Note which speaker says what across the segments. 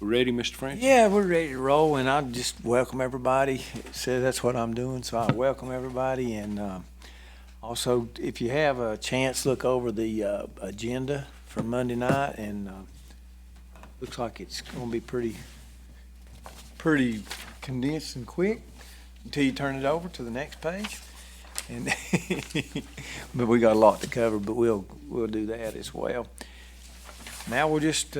Speaker 1: Ready, Mr. Francis?
Speaker 2: Yeah, we're ready to roll, and I just welcome everybody. It says that's what I'm doing, so I welcome everybody. And also, if you have a chance, look over the agenda for Monday night, and looks like it's going to be pretty condensed and quick until you turn it over to the next page. And but we got a lot to cover, but we'll do that as well. Now we'll just.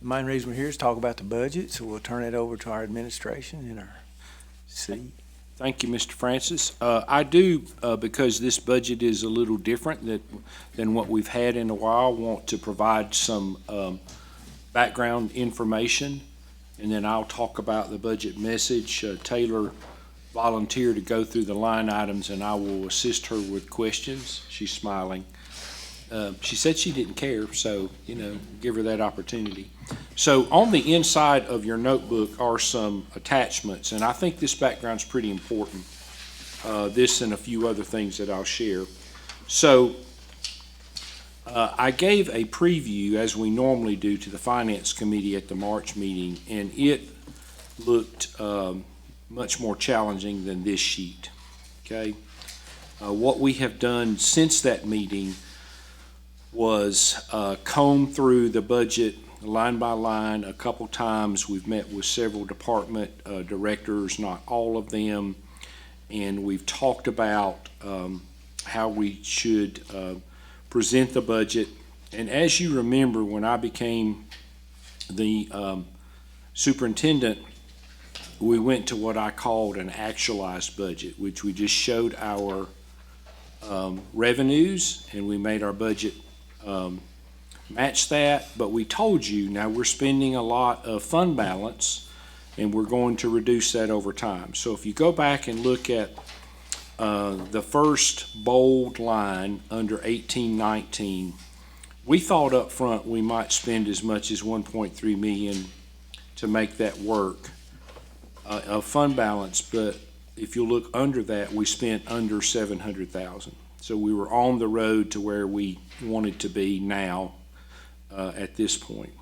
Speaker 2: The main reason we're here is to talk about the budget, so we'll turn it over to our administration in our seat.
Speaker 1: Thank you, Mr. Francis. I do, because this budget is a little different than what we've had in a while, want to provide some background information, and then I'll talk about the budget message. Taylor volunteered to go through the line items, and I will assist her with questions. She's smiling. She said she didn't care, so, give her that opportunity. So on the inside of your notebook are some attachments, and I think this background's pretty important, this and a few other things that I'll share. So I gave a preview, as we normally do, to the Finance Committee at the March meeting, and it looked much more challenging than this sheet, okay? What we have done since that meeting was comb through the budget line by line a couple times. We've met with several department directors, not all of them, and we've talked about how we should present the budget. And as you remember, when I became the superintendent, we went to what I called an actualized budget, which we just showed our revenues, and we made our budget match that, but we told you now we're spending a lot of fund balance and we're going to reduce that over time. So if you go back and look at the first bold line under 1819, we thought up front we might spend as much as 1.3 million to make that work of fund balance, but if you look under that, we spent under 700,000. So we were on the road to where we wanted to be now at this point.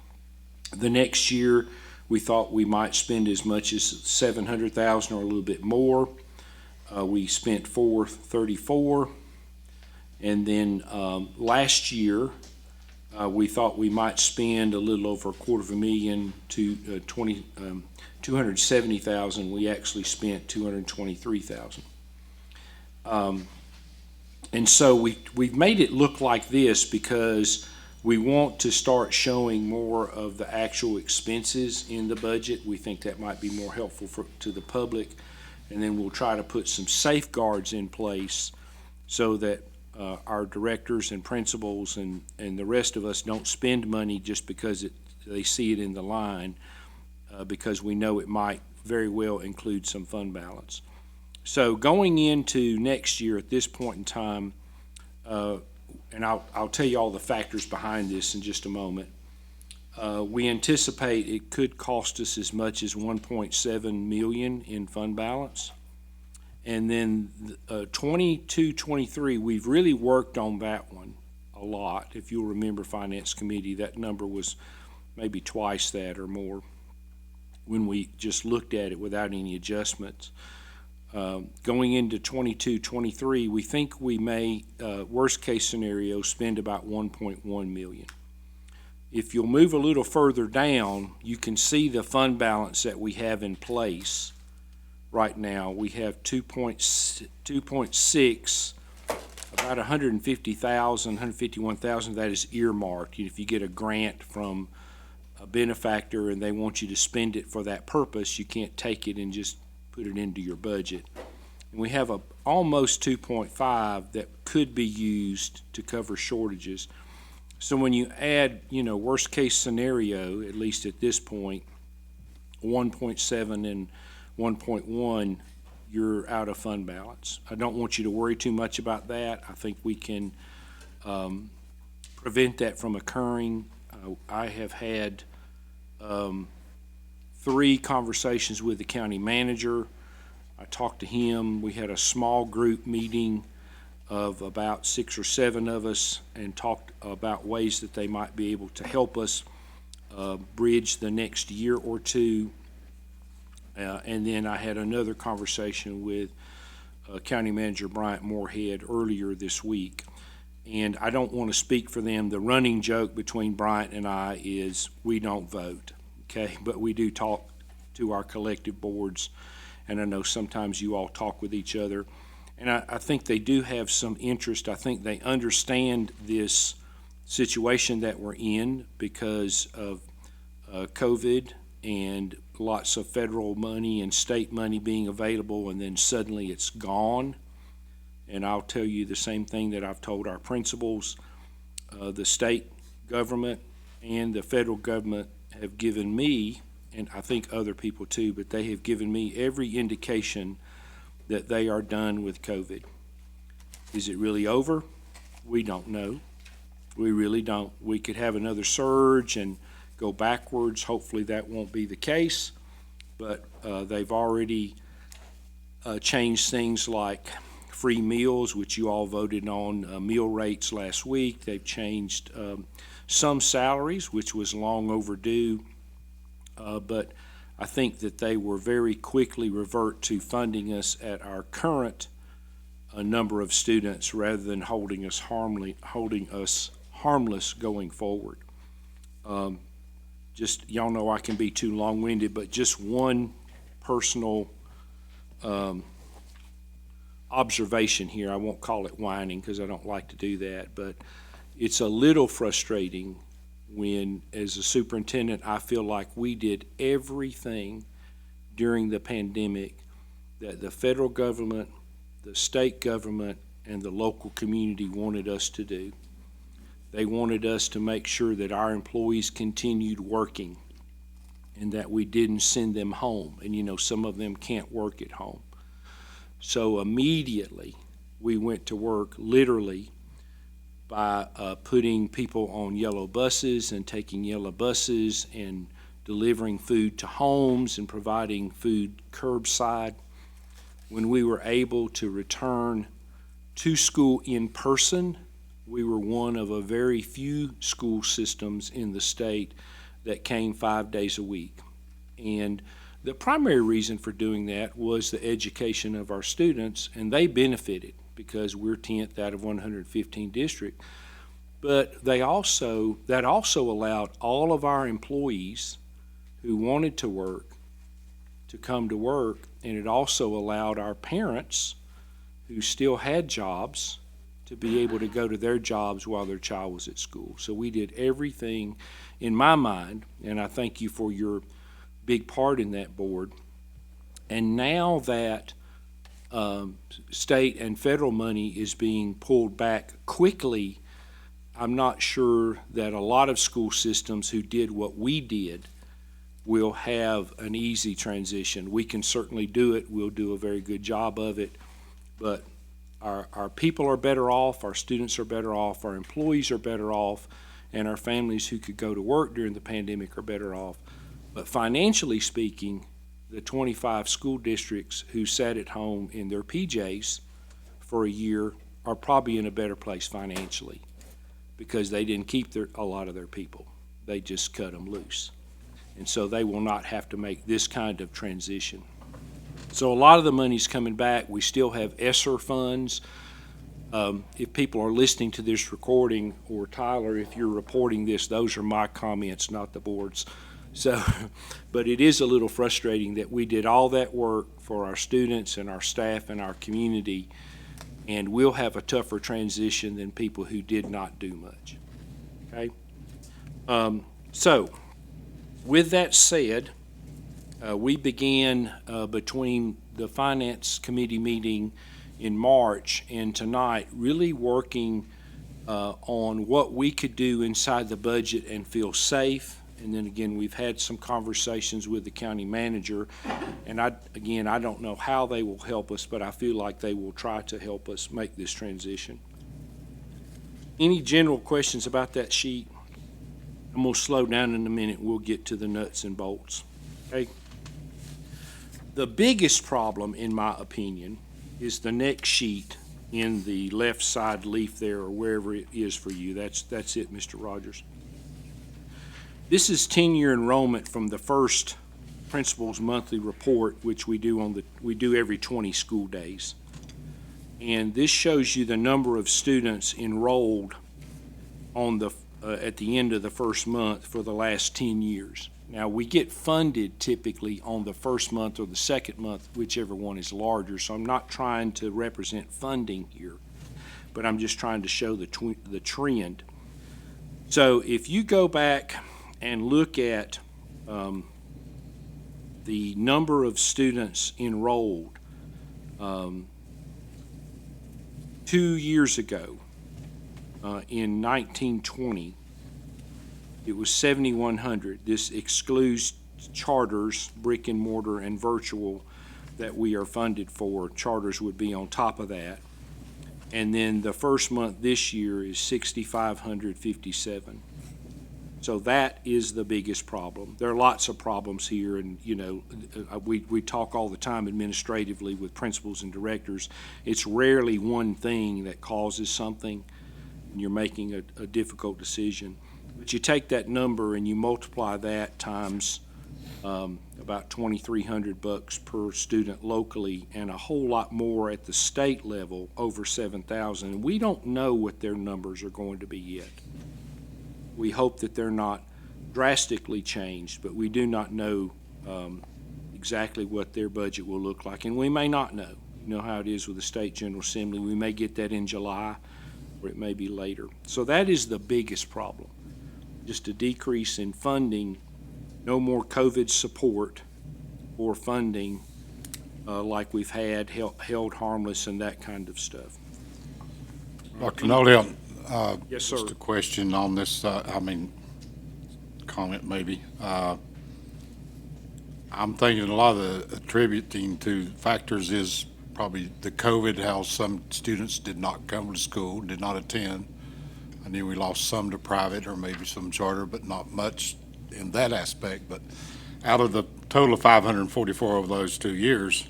Speaker 1: The next year, we thought we might spend as much as 700,000 or a little bit more. We spent 434, and then last year we thought we might spend a little over $250,000 to 270,000. We actually spent 223,000. And so we've made it look like this because we want to start showing more of the actual expenses in the budget. We think that might be more helpful to the public. And then we'll try to put some safeguards in place so that our directors and principals and the rest of us don't spend money just because they see it in the line, because we know it might very well include some fund balance. So going into next year at this point in time, and I'll tell you all the factors behind this in just a moment, we anticipate it could cost us as much as 1.7 million in fund balance. And then 22-23, we've really worked on that one a lot. If you'll remember Finance Committee, that number was maybe twice that or more when we just looked at it without any adjustments. Going into 22-23, we think we may, worst case scenario, spend about 1.1 million. If you'll move a little further down, you can see the fund balance that we have in place right now. We have 2.6, about 150,000, 151,000, that is earmarked. If you get a grant from a benefactor and they want you to spend it for that purpose, you can't take it and just put it into your budget. And we have almost 2.5 that could be used to cover shortages. So when you add, worst case scenario, at least at this point, 1.7 and 1.1, you're out of fund balance. I don't want you to worry too much about that. I think we can prevent that from occurring. I have had 3 conversations with the county manager. I talked to him. We had a small group meeting of about 6 or 7 of us and talked about ways that they might be able to help us bridge the next year or two. And then I had another conversation with County Manager Bryant Moorhead earlier this week. And I don't want to speak for them. The running joke between Bryant and I is we don't vote, okay? But we do talk to our collective boards, and I know sometimes you all talk with each other. And I think they do have some interest. I think they understand this situation that we're in because of COVID and lots of federal money and state money being available, and then suddenly it's gone. And I'll tell you the same thing that I've told our principals. The state government and the federal government have given me, and I think other people too, but they have given me every indication that they are done with COVID. Is it really over? We don't know. We really don't. We could have another surge and go backwards. Hopefully that won't be the case, but they've already changed things like free meals, which you all voted on meal rates last week. They've changed some salaries, which was long overdue, but I think that they will very quickly revert to funding us at our current number of students rather than holding us harmless going forward. Just, y'all know I can be too long-winded, but just one personal observation here. I won't call it whining because I don't like to do that, but it's a little frustrating when, as a superintendent, I feel like we did everything during the pandemic that the federal government, the state government, and the local community wanted us to do. They wanted us to make sure that our employees continued working and that we didn't send them home. And, you know, some of them can't work at home. So immediately we went to work literally by putting people on yellow buses and taking yellow buses and delivering food to homes and providing food curbside. When we were able to return to school in person, we were one of a very few school systems in the state that came 5 days a week. And the primary reason for doing that was the education of our students, and they benefited because we're 10th out of 115 districts. But that also allowed all of our employees who wanted to work to come to work, and it also allowed our parents who still had jobs to be able to go to their jobs while their child was at school. So we did everything in my mind, and I thank you for your big part in that, board. And now that state and federal money is being pulled back quickly, I'm not sure that a lot of school systems who did what we did will have an easy transition. We can certainly do it. We'll do a very good job of it, but our people are better off, our students are better off, our employees are better off, and our families who could go to work during the pandemic are better off. But financially speaking, the 25 school districts who sat at home in their PJs for a year are probably in a better place financially because they didn't keep a lot of their people. They just cut them loose. And so they will not have to make this kind of transition. So a lot of the money's coming back. We still have ESSER funds. If people are listening to this recording, or Tyler, if you're reporting this, those are my comments, not the board's. So, but it is a little frustrating that we did all that work for our students and our staff and our community, and we'll have a tougher transition than people who did not do much. Okay? So, with that said, we began between the Finance Committee meeting in March and tonight really working on what we could do inside the budget and feel safe. And then again, we've had some conversations with the county manager, and I don't know how they will help us, but I feel like they will try to help us make this transition. Any general questions about that sheet? I'm going to slow down in a minute. We'll get to the nuts and bolts. Okay. The biggest problem, in my opinion, is the next sheet in the left side leaf there, or wherever it is for you. That's it, Mr. Rogers. This is 10-year enrollment from the first principal's monthly report, which we do every 20 school days. And this shows you the number of students enrolled on at the end of the first month for the last 10 years. Now, we get funded typically on the first month or the second month, whichever one is larger, so I'm not trying to represent funding here, but I'm just trying to show the trend. So if you go back and look at the number of students enrolled 2 years ago, in 1920, it was 7,100. This excludes charters, brick and mortar, and virtual that we are funded for. Charters would be on top of that. And then the first month this year is 6,557. So that is the biggest problem. There are lots of problems here, and we talk all the time administratively with principals and directors. It's rarely one thing that causes something when you're making a difficult decision. But you take that number and you multiply that times about $2,300 per student locally, and a whole lot more at the state level, over 7,000. And we don't know what their numbers are going to be yet. We hope that they're not drastically changed, but we do not know exactly what their budget will look like, and we may not know. You know how it is with the State General Assembly. We may get that in July, or it may be later. So that is the biggest problem, just a decrease in funding, no more COVID support or funding like we've had, held harmless and that kind of stuff.
Speaker 3: Dr. Nolan,
Speaker 1: Yes, sir.
Speaker 3: just a question on this, comment maybe. I'm thinking a lot of the attributing to factors is probably the COVID, how some students did not come to school, did not attend. I knew we lost some to private or maybe some charter, but not much in that aspect. But out of the total of 544 over those 2 years,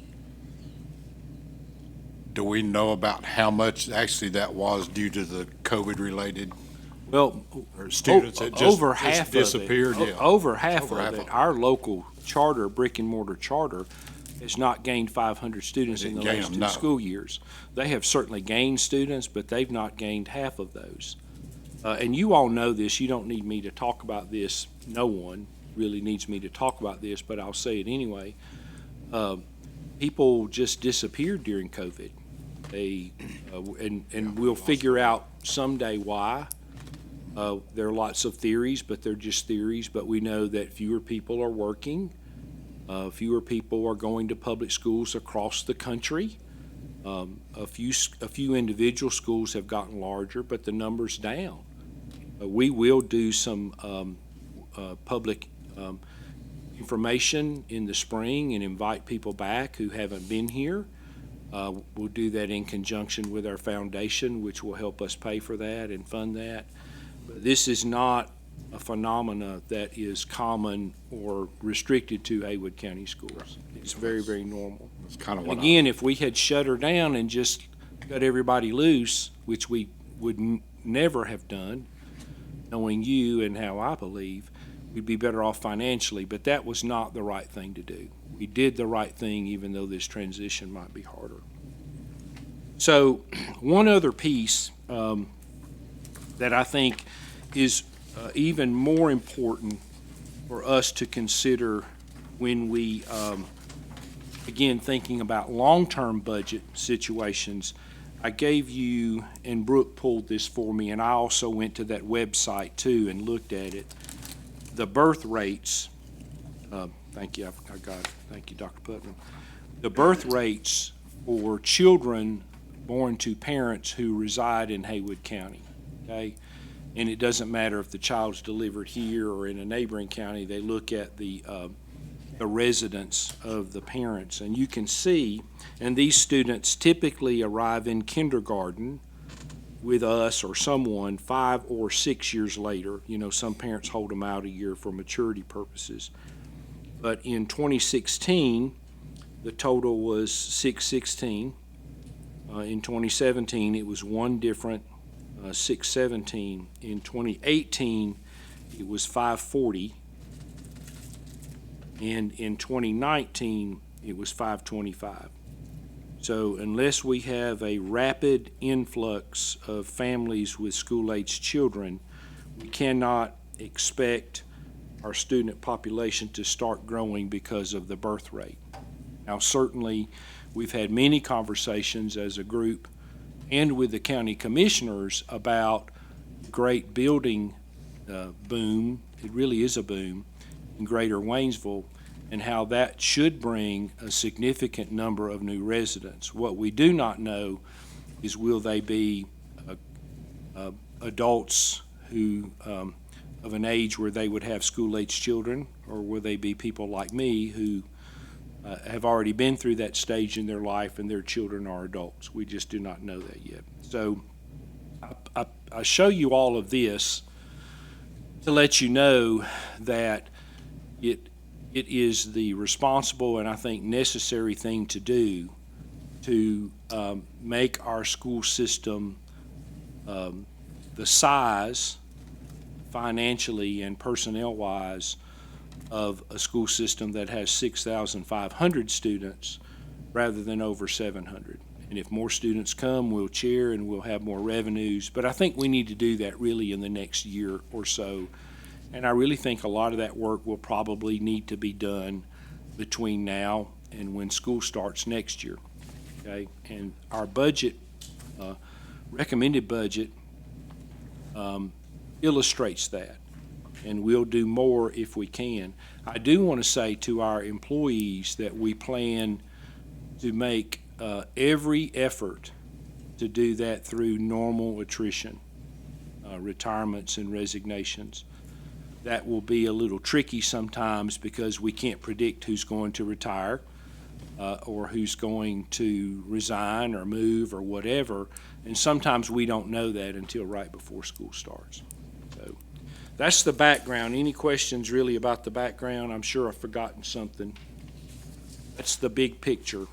Speaker 3: do we know about how much actually that was due to the COVID-related
Speaker 1: Well,
Speaker 3: students that just
Speaker 1: over half
Speaker 3: disappeared?
Speaker 1: of it,
Speaker 3: Yeah.
Speaker 1: over half
Speaker 3: Over half
Speaker 1: of
Speaker 3: of
Speaker 1: it,
Speaker 3: it.
Speaker 1: our local charter, brick and mortar charter, has not gained 500 students in the
Speaker 3: They didn't gain
Speaker 1: last
Speaker 3: them,
Speaker 1: 2
Speaker 3: no.
Speaker 1: school years. They have certainly gained students, but they've not gained half of those. And you all know this. You don't need me to talk about this. No one really needs me to talk about this, but I'll say it anyway. People just disappeared during COVID. And we'll figure out someday why. There are lots of theories, but they're just theories. But we know that fewer people are working. Fewer people are going to public schools across the country. A few individual schools have gotten larger, but the number's down. We will do some public information in the spring and invite people back who haven't been here. We'll do that in conjunction with our foundation, which will help us pay for that and fund that. But this is not a phenomena that is common or restricted to Haywood County schools. It's very, very normal.
Speaker 3: That's kind of what
Speaker 1: Again, if we had shut her down and just got everybody loose, which we would never have done, knowing you and how I believe, we'd be better off financially, but that was not the right thing to do. We did the right thing even though this transition might be harder. So one other piece that I think is even more important for us to consider when we begin thinking about long-term budget situations. I gave you, and Brooke pulled this for me, and I also went to that website too and looked at it. The birth rates, thank you, I got it. Thank you, Dr. Putnam. The birth rates for children born to parents who reside in Haywood County, okay? And it doesn't matter if the child's delivered here or in a neighboring county, they look at the residence of the parents. And you can see, and these students typically arrive in kindergarten with us or someone 5 or 6 years later. You know, some parents hold them out a year for maturity purposes. But in 2016, the total was 616. In 2017, it was one different, 617. In 2018, it was 540. And in 2019, it was 525. So unless we have a rapid influx of families with school-aged children, we cannot expect our student population to start growing because of the birth rate. Now, certainly, we've had many conversations as a group and with the county commissioners about great building boom, it really is a boom, in Greater Waynesville, and how that should bring a significant number of new residents. What we do not know is will they be adults who of an age where they would have school-aged children, or will they be people like me who have already been through that stage in their life and their children are adults. We just do not know that yet. So I show you all of this to let you know that it is the responsible and I think necessary thing to do to make our school system the size financially and personnel-wise of a school system that has 6,500 students rather than over 700. And if more students come, we'll cheer and we'll have more revenues. But I think we need to do that really in the next year or so. And I really think a lot of that work will probably need to be done between now and when school starts next year. Okay? And our budget, recommended budget, illustrates that. And we'll do more if we can. I do want to say to our employees that we plan to make every effort to do that through normal attrition, retirements and resignations. That will be a little tricky sometimes because we can't predict who's going to retire or who's going to resign or move or whatever. And sometimes we don't know that until right before school starts. So that's the background. Any questions really about the background? I'm sure I've forgotten something. That's the big picture.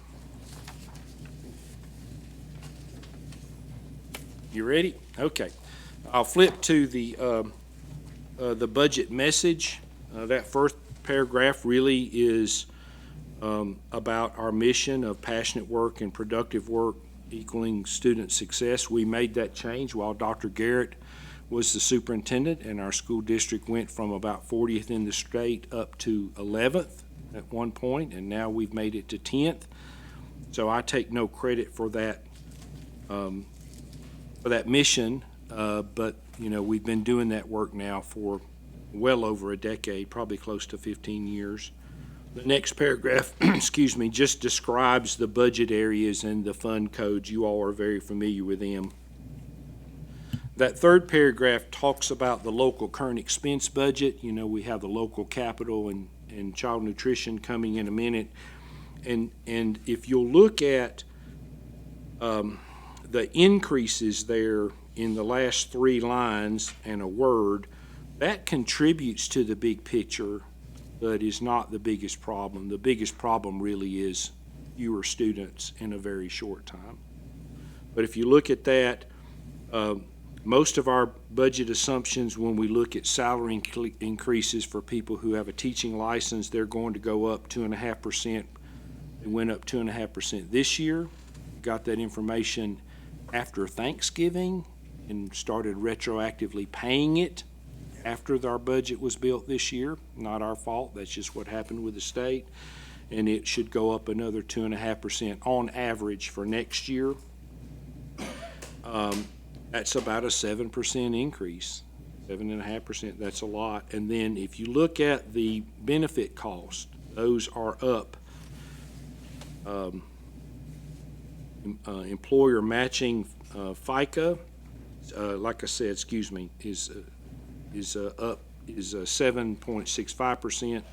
Speaker 1: You ready? Okay. I'll flip to the budget message. That first paragraph really is about our mission of passionate work and productive work equaling student success. We made that change while Dr. Garrett was the superintendent, and our school district went from about 40th in the state up to 11th at one point, and now we've made it to 10th. So I take no credit for that mission, but you know, we've been doing that work now for well over a decade, probably close to 15 years. The next paragraph, excuse me, just describes the budget areas and the fund codes. You all are very familiar with them. That third paragraph talks about the local current expense budget. You know, we have the local capital and child nutrition coming in a minute. And if you'll look at the increases there in the last three lines and a word, that contributes to the big picture, but is not the biggest problem. The biggest problem really is fewer students in a very short time. But if you look at that, most of our budget assumptions when we look at salary increases for people who have a teaching license, they're going to go up 2.5%. It went up 2.5% this year. Got that information after Thanksgiving and started retroactively paying it after our budget was built this year. Not our fault. That's just what happened with the state. And it should go up another 2.5% on average for next year. That's about a 7% increase, 7.5%. That's a lot. And then if you look at the benefit cost, those are up. Employer matching FICA, like I said, excuse me, is up, is 7.65%.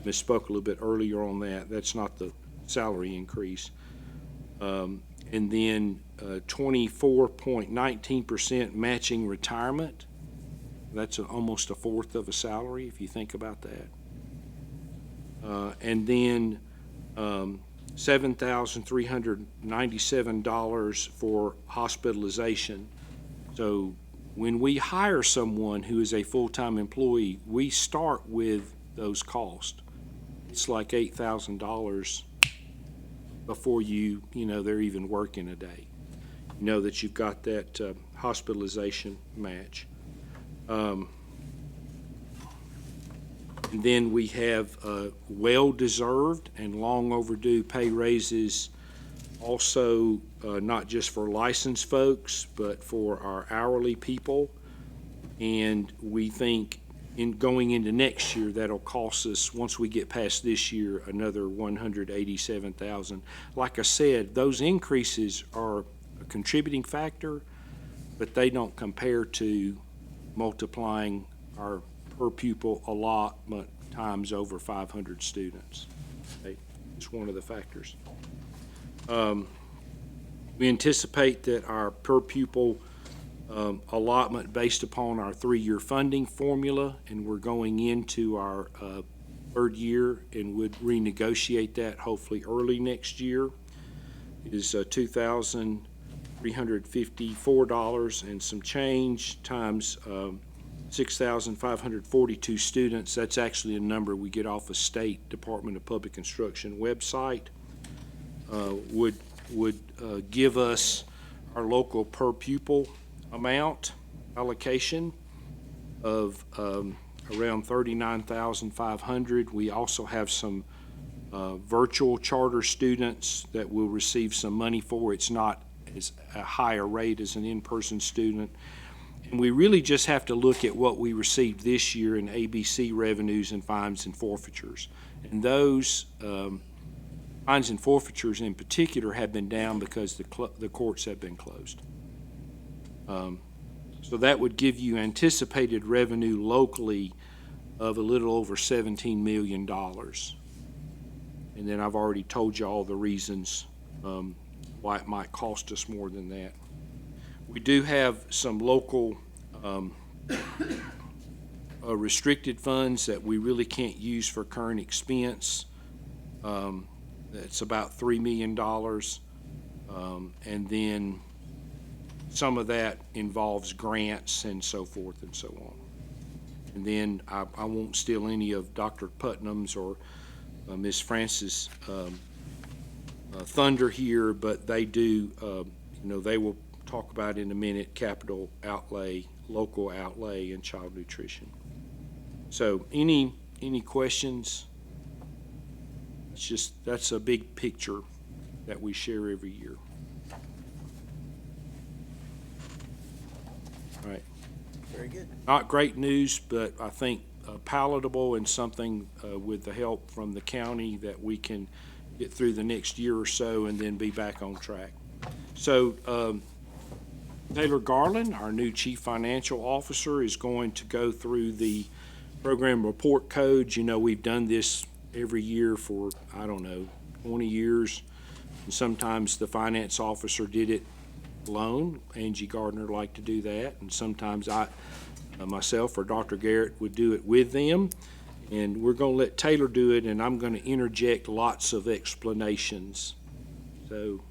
Speaker 1: Misspoke a little bit earlier on that. That's not the salary increase. And then 24.19% matching retirement. That's almost a fourth of a salary if you think about that. And then $7,397 for hospitalization. So when we hire someone who is a full-time employee, we start with those costs. It's like $8,000 before they're even working a day. You know that you've got that hospitalization match. And then we have well-deserved and long overdue pay raises also, not just for licensed folks, but for our hourly people. And we think in going into next year, that'll cost us, once we get past this year, another $187,000. Like I said, those increases are a contributing factor, but they don't compare to multiplying our per pupil allotment times over 500 students. Okay? It's one of the factors. We anticipate that our per pupil allotment based upon our 3-year funding formula, and we're going into our 3rd year and would renegotiate that hopefully early next year, is $2,354 and some change times 6,542 students. That's actually a number we get off a State Department of Public Instruction website. Would give us our local per pupil amount allocation of around $39,500. We also have some virtual charter students that will receive some money for. It's not as a higher rate as an in-person student. And we really just have to look at what we received this year in ABC revenues and fines and forfeitures. And those fines and forfeitures in particular have been down because the courts have been closed. So that would give you anticipated revenue locally of a little over $17 million. And then I've already told you all the reasons why it might cost us more than that. We do have some local restricted funds that we really can't use for current expense. That's about $3 million. And then some of that involves grants and so forth and so on. And then I won't steal any of Dr. Putnam's or Ms. Francis' thunder here, but they do, they will talk about in a minute capital outlay, local outlay, and child nutrition. So any questions? That's a big picture that we share every year. All right.
Speaker 2: Very good.
Speaker 1: Not great news, but I think palatable and something with the help from the county that we can get through the next year or so and then be back on track. So Taylor Garland, our new Chief Financial Officer, is going to go through the program report codes. We've done this every year for, 20 years. And sometimes the finance officer did it alone. Angie Gardner liked to do that. And sometimes myself or Dr. Garrett would do it with them. And we're going to let Taylor do it, and I'm going to interject lots of explanations. So,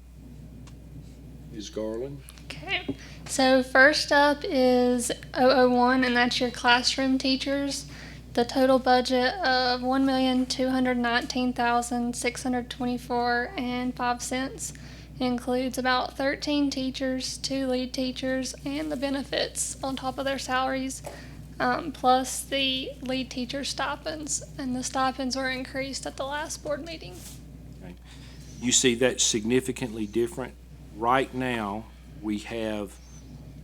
Speaker 1: Ms. Garland.
Speaker 4: Okay, so first up is 001, and that's your classroom teachers. The total budget of $1,219,624.05 includes about 13 teachers, 2 lead teachers, and the benefits on top of their salaries, plus the lead teacher stipends. And the stipends were increased at the last board meeting.
Speaker 1: Okay. You see that's significantly different. Right now, we have,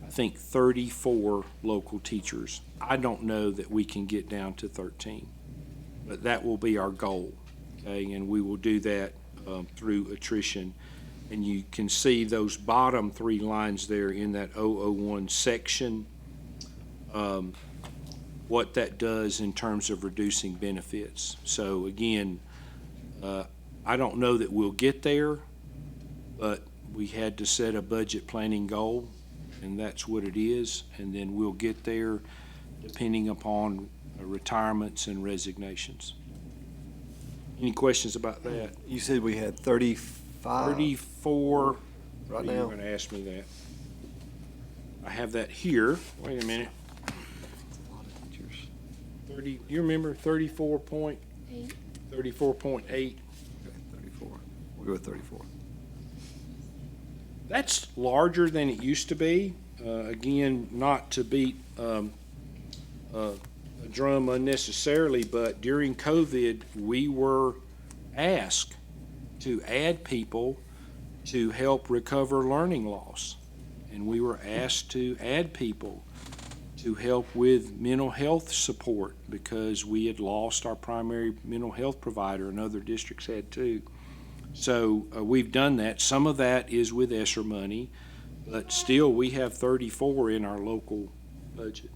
Speaker 1: I think, 34 local teachers. I don't know that we can get down to 13, but that will be our goal, okay? And we will do that through attrition. And you can see those bottom 3 lines there in that 001 section, what that does in terms of reducing benefits. So again, I don't know that we'll get there, but we had to set a budget planning goal, and that's what it is, and then we'll get there depending upon retirements and resignations. Any questions about that?
Speaker 5: You said we had 35?
Speaker 1: 34.
Speaker 5: Right
Speaker 1: You're
Speaker 5: now?
Speaker 1: going to ask me that. I have that here. Wait a minute. 30, you remember 34.8? 34.8.
Speaker 5: Okay, 34. We'll go with 34.
Speaker 1: That's larger than it used to be. Again, not to beat a drum unnecessarily, but during COVID, we were asked to add people to help recover learning loss. And we were asked to add people to help with mental health support because we had lost our primary mental health provider, and other districts had too. So we've done that. Some of that is with ESSER money, but still we have 34 in our local budget.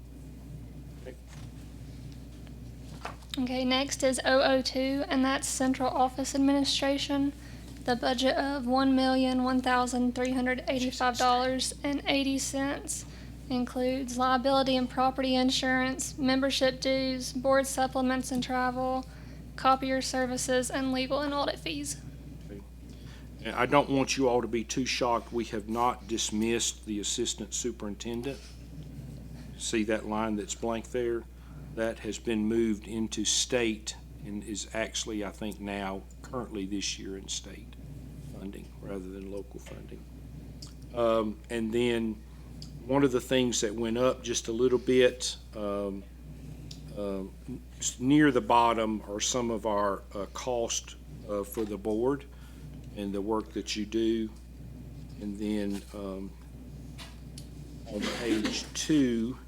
Speaker 4: Okay, next is 002, and that's Central Office Administration. The budget of $1,1385.80 includes liability and property insurance, membership dues, board supplements and travel, copier services, and legal and audit fees.
Speaker 1: And I don't want you all to be too shocked. We have not dismissed the assistant superintendent. See that line that's blank there? That has been moved into state and is actually, I think now, currently this year in state funding rather than local funding. And then one of the things that went up just a little bit near the bottom are some of our cost for the board and the work that you do. And then on page 2,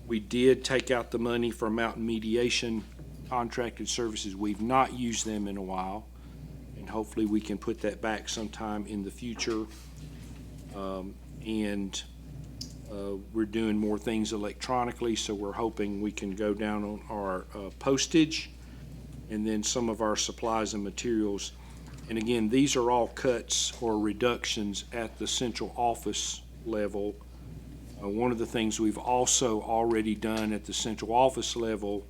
Speaker 1: we did take out the money for mountain mediation contracted services. We've not used them in a while, and hopefully we can put that back sometime in the future. We're doing more things electronically, so we're hoping we can go down on our postage and then some of our supplies and materials. And again, these are all cuts or reductions at the central office level. One of the things we've also already done at the central office level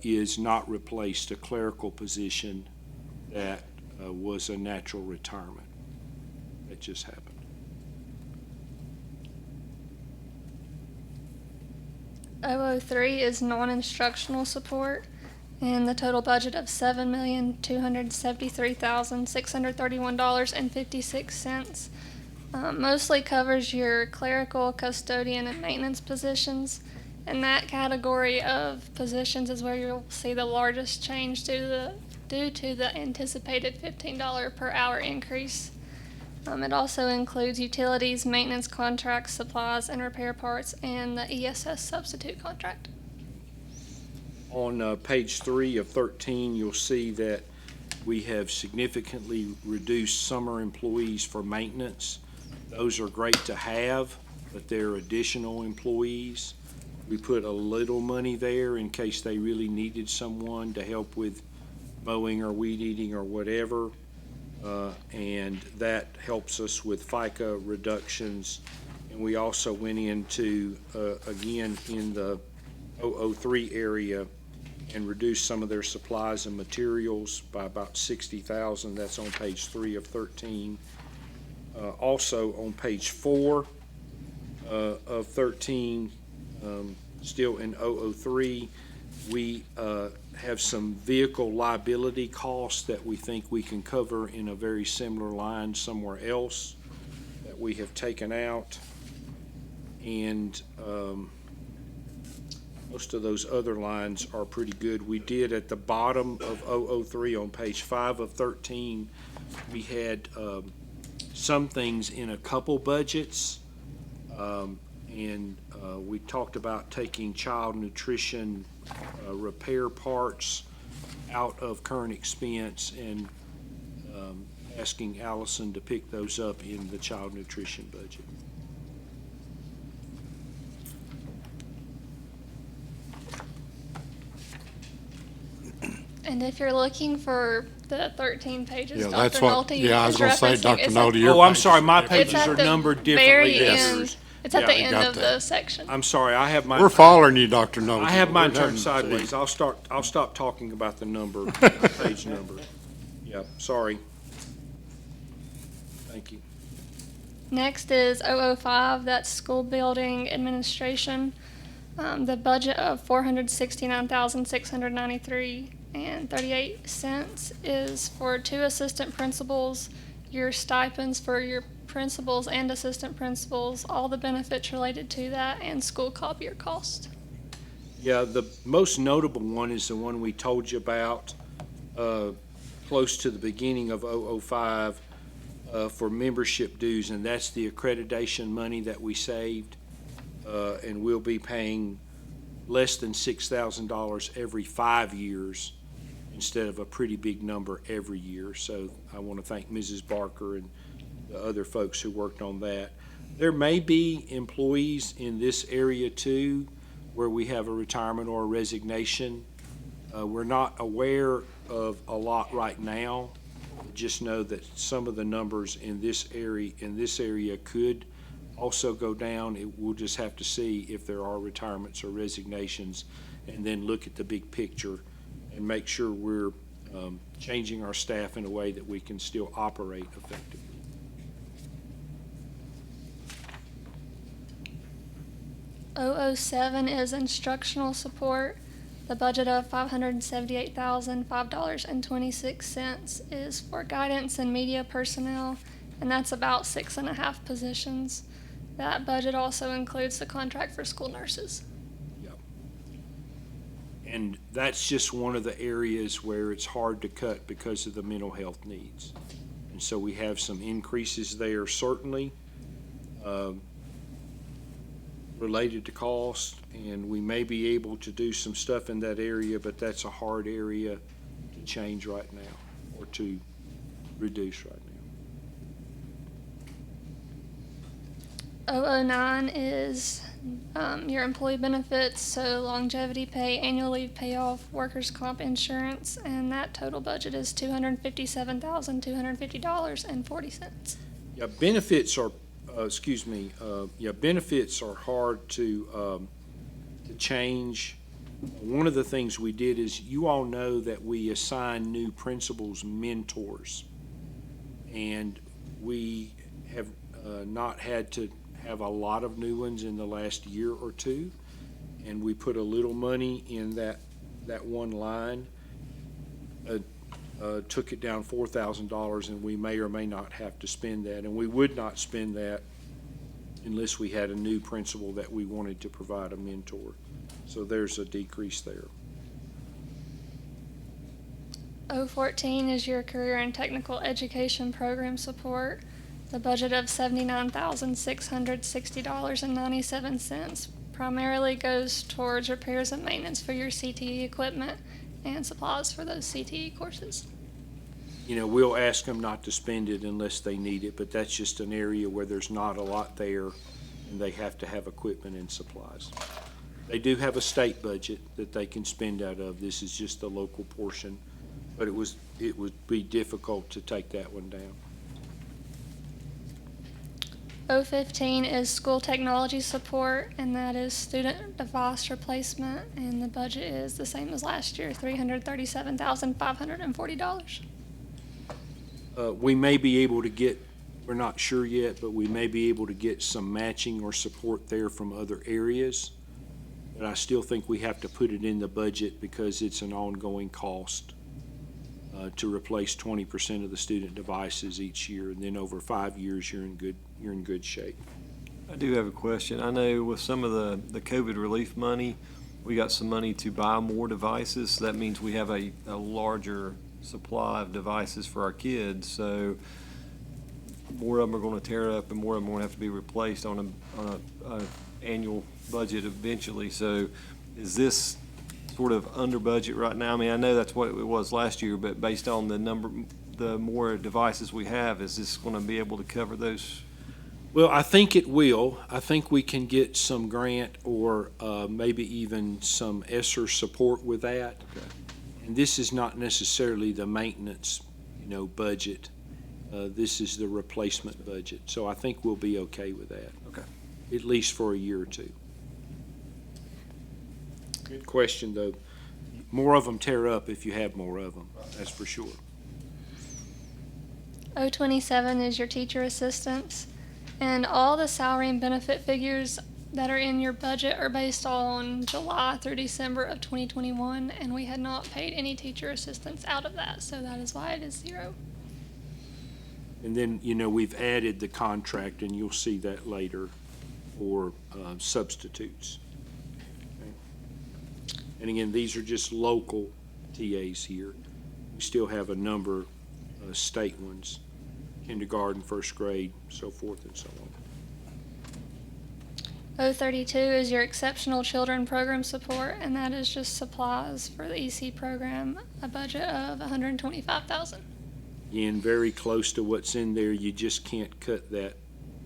Speaker 1: is not replaced a clerical position that was a natural retirement. That just happened.
Speaker 4: $003 is non-instructional support, and the total budget of $7,273,631.56 mostly covers your clerical, custodian, and maintenance positions. And that category of positions is where you'll see the largest change due to the anticipated $15 per hour increase. It also includes utilities, maintenance contracts, supplies and repair parts, and the ESS substitute contract.
Speaker 1: On page 3 of 13, you'll see that we have significantly reduced summer employees for maintenance. Those are great to have, but they're additional employees. We put a little money there in case they really needed someone to help with mowing or weed eating or whatever. And that helps us with FICA reductions. And we also went into, again, in the 003 area and reduced some of their supplies and materials by about $60,000. That's on page 3 of 13. Also on page 4 of 13, still in 003, we have some vehicle liability costs that we think we can cover in a very similar line somewhere else that we have taken out. And most of those other lines are pretty good. We did at the bottom of 003 on page 5 of 13, we had some things in a couple budgets. We talked about taking child nutrition repair parts out of current expense and asking Allison to pick those up in the child nutrition budget.
Speaker 4: And if you're looking for the 13 pages,
Speaker 3: Yeah,
Speaker 4: Dr.
Speaker 3: that's what,
Speaker 4: Nolte
Speaker 3: yeah, I was
Speaker 4: is
Speaker 3: gonna say,
Speaker 4: referencing,
Speaker 3: Dr.
Speaker 4: it's
Speaker 3: Nolte,
Speaker 4: at-
Speaker 3: your
Speaker 1: Oh, I'm
Speaker 3: pages
Speaker 1: sorry, my
Speaker 3: different.
Speaker 1: pages
Speaker 4: It's
Speaker 1: are
Speaker 4: at the
Speaker 1: numbered
Speaker 4: very
Speaker 1: differently than
Speaker 4: end.
Speaker 1: yours.
Speaker 4: It's at
Speaker 1: Yeah,
Speaker 4: the
Speaker 1: I
Speaker 4: end
Speaker 3: got
Speaker 4: of
Speaker 3: that.
Speaker 4: the section.
Speaker 1: I'm sorry, I have mine.
Speaker 3: We're following you, Dr. Nolte.
Speaker 1: I have mine
Speaker 3: We're
Speaker 1: turned
Speaker 3: having-
Speaker 1: sideways. I'll stop talking about the number, page number. Yeah, sorry. Thank you.
Speaker 4: Next is 005, that's school building administration. The budget of $469,693.38 is for 2 assistant principals, your stipends for your principals and assistant principals, all the benefits related to that, and school copier cost.
Speaker 1: Yeah, the most notable one is the one we told you about, close to the beginning of 005, for membership dues, and that's the accreditation money that we saved. And we'll be paying less than $6,000 every 5 years instead of a pretty big number every year. So I want to thank Mrs. Barker and the other folks who worked on that. There may be employees in this area too where we have a retirement or a resignation. We're not aware of a lot right now. Just know that some of the numbers in this area could also go down. We'll just have to see if there are retirements or resignations, and then look at the big picture and make sure we're changing our staff in a way that we can still operate effectively.
Speaker 4: .007 is instructional support. The budget of $578,005.26 is for guidance and media personnel, and that's about 6.5 positions. That budget also includes the contract for school nurses.
Speaker 1: Yep. And that's just one of the areas where it's hard to cut because of the mental health needs. And so we have some increases there, certainly, related to cost, and we may be able to do some stuff in that area, but that's a hard area to change right now or to reduce right now.
Speaker 4: 009 is your employee benefits, so longevity pay, annual leave payoff, workers' comp insurance, and that total budget is $257,250.40.
Speaker 1: Yeah, benefits are, benefits are hard to change. One of the things we did is, you all know that we assign new principals mentors, and we have not had to have a lot of new ones in the last year or two, and we put a little money in that one line, took it down $4,000, and we may or may not have to spend that, and we would not spend that unless we had a new principal that we wanted to provide a mentor. So there's a decrease there.
Speaker 4: 014 is your career and technical education program support. The budget of $79,660.97 primarily goes towards repairs and maintenance for your CTE equipment and supplies for those CTE courses.
Speaker 1: You know, we'll ask them not to spend it unless they need it, but that's just an area where there's not a lot there, and they have to have equipment and supplies. They do have a state budget that they can spend out of. This is just the local portion, but it would be difficult to take that one down.
Speaker 4: 015 is school technology support, and that is student device replacement, and the budget is the same as last year, $337,540.
Speaker 1: We may be able to get, we're not sure yet, but we may be able to get some matching or support there from other areas. But I still think we have to put it in the budget because it's an ongoing cost to replace 20% of the student devices each year, and then over 5 years you're in good shape.
Speaker 6: I do have a question. I know with some of the COVID relief money, we got some money to buy more devices. So that means we have a larger supply of devices for our kids. So more of them are going to tear up, and more of them are going to have to be replaced on a annual budget eventually. So is this sort of under budget right now? I mean, I know that's what it was last year, but based on the more devices we have, is this going to be able to cover those?
Speaker 1: Well, I think it will. I think we can get some grant or maybe even some ESSER support with that.
Speaker 6: Okay.
Speaker 1: And this is not necessarily the maintenance, budget. This is the replacement budget. So I think we'll be okay with that.
Speaker 6: Okay.
Speaker 1: At least for a year or two. Good question, though. More of them tear up if you have more of them. That's for sure.
Speaker 4: 027 is your teacher assistants. And all the salary and benefit figures that are in your budget are based on July through December of 2021, and we had not paid any teacher assistants out of that, so that is why it is 0.
Speaker 1: And then, we've added the contract, and you'll see that later, for substitutes. Okay. And again, these are just local TAs here. We still have a number of state ones, kindergarten, first grade, so forth and so on.
Speaker 4: 032 is your exceptional children program support, and that is just supplies for the EC program, a budget of $125,000.
Speaker 1: Again, very close to what's in there. You just can't cut that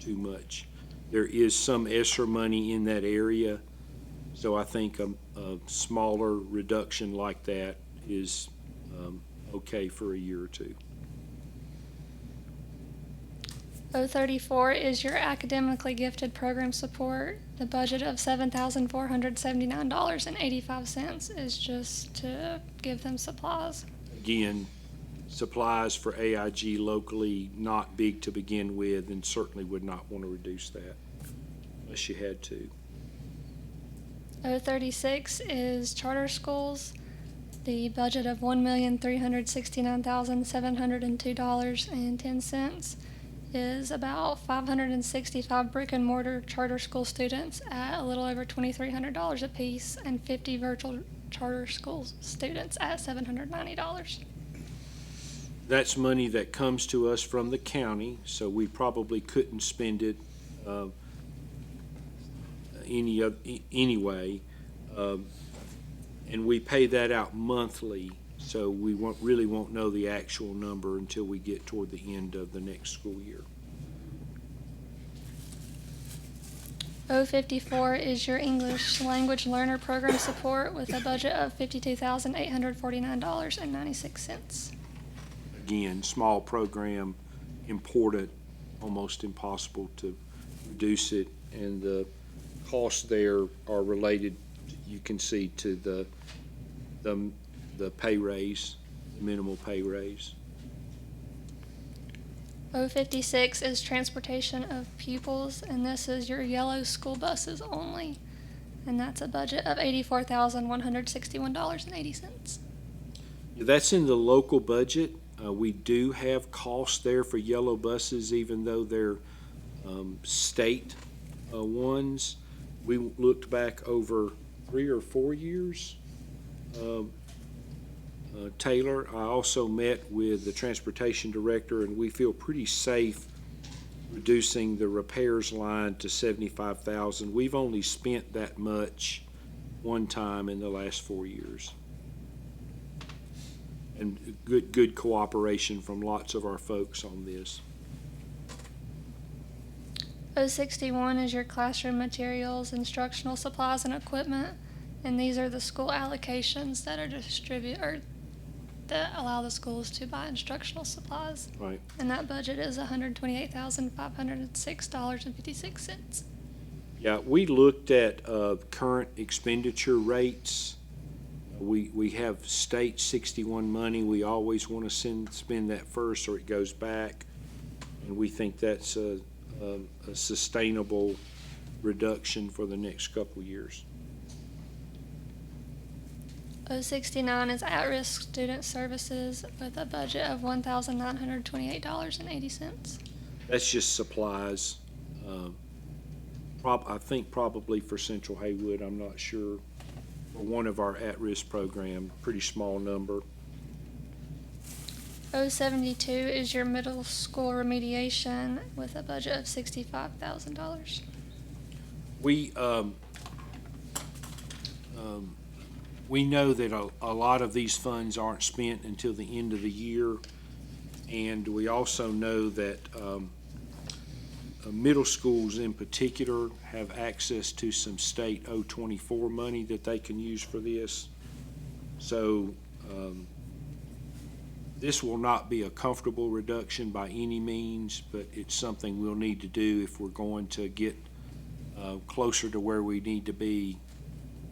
Speaker 1: too much. There is some ESSER money in that area, so I think a smaller reduction like that is okay for a year or two.
Speaker 4: 034 is your academically gifted program support. The budget of $7,479.85 is just to give them supplies.
Speaker 1: Again, supplies for AIG locally, not big to begin with, and certainly would not want to reduce that unless you had to.
Speaker 4: 036 is charter schools. The budget of $1,369,702.10 is about 565 brick and mortar charter school students at a little over $2,300 apiece, and 50 virtual charter school students at $790.
Speaker 1: That's money that comes to us from the county, so we probably couldn't spend it anyway. And we pay that out monthly, so we really won't know the actual number until we get toward the end of the next school year.
Speaker 4: 054 is your English language learner program support with a budget of $52,849.96.
Speaker 1: Again, small program, important, almost impossible to reduce it, and the costs there are related, you can see, to the pay raise, minimal pay raise.
Speaker 4: 056 is transportation of pupils, and this is your yellow school buses only, and that's a budget of $84,161.80.
Speaker 1: That's in the local budget. We do have costs there for yellow buses, even though they're state ones. We looked back over 3 or 4 years. Taylor, I also met with the transportation director, and we feel pretty safe reducing the repairs line to $75,000. We've only spent that much one time in the last 4 years. And good cooperation from lots of our folks on this.
Speaker 4: 061 is your classroom materials, instructional supplies, and equipment, and these are the school allocations that are that allow the schools to buy instructional supplies.
Speaker 1: Right.
Speaker 4: And that budget is $128,506.56.
Speaker 1: Yeah, we looked at current expenditure rates. We have state 61 money. We always want to spend that first, or it goes back, and we think that's a sustainable reduction for the next couple of years.
Speaker 4: 069 is at-risk student services with a budget of $1,928.80.
Speaker 1: That's just supplies. I think probably for Central Haywood, I'm not sure. For one of our at-risk program, pretty small number.
Speaker 4: 072 is your middle school remediation with a budget of $65,000.
Speaker 1: We know that a lot of these funds aren't spent until the end of the year, and we also know that middle schools in particular have access to some state 024 money that they can use for this. So this will not be a comfortable reduction by any means, but it's something we'll need to do if we're going to get closer to where we need to be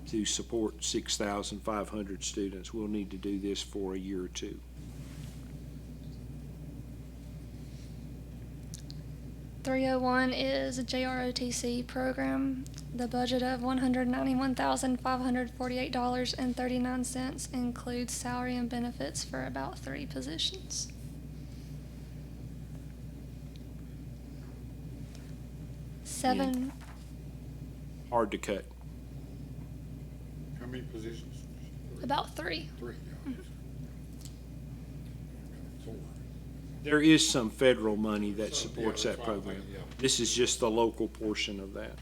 Speaker 1: to support 6,500 students. We'll need to do this for a year or two.
Speaker 4: 301 is a JROTC program. The budget of $191,548.39 includes salary and benefits for about 3 positions. Seven,
Speaker 1: Hard to cut.
Speaker 3: How many positions?
Speaker 4: about 3.
Speaker 3: 3, yeah. Four.
Speaker 1: There is some federal money that supports
Speaker 3: Yeah,
Speaker 1: that
Speaker 3: that's what I'm
Speaker 1: program.
Speaker 3: thinking, yeah.
Speaker 1: This is just the local portion of that.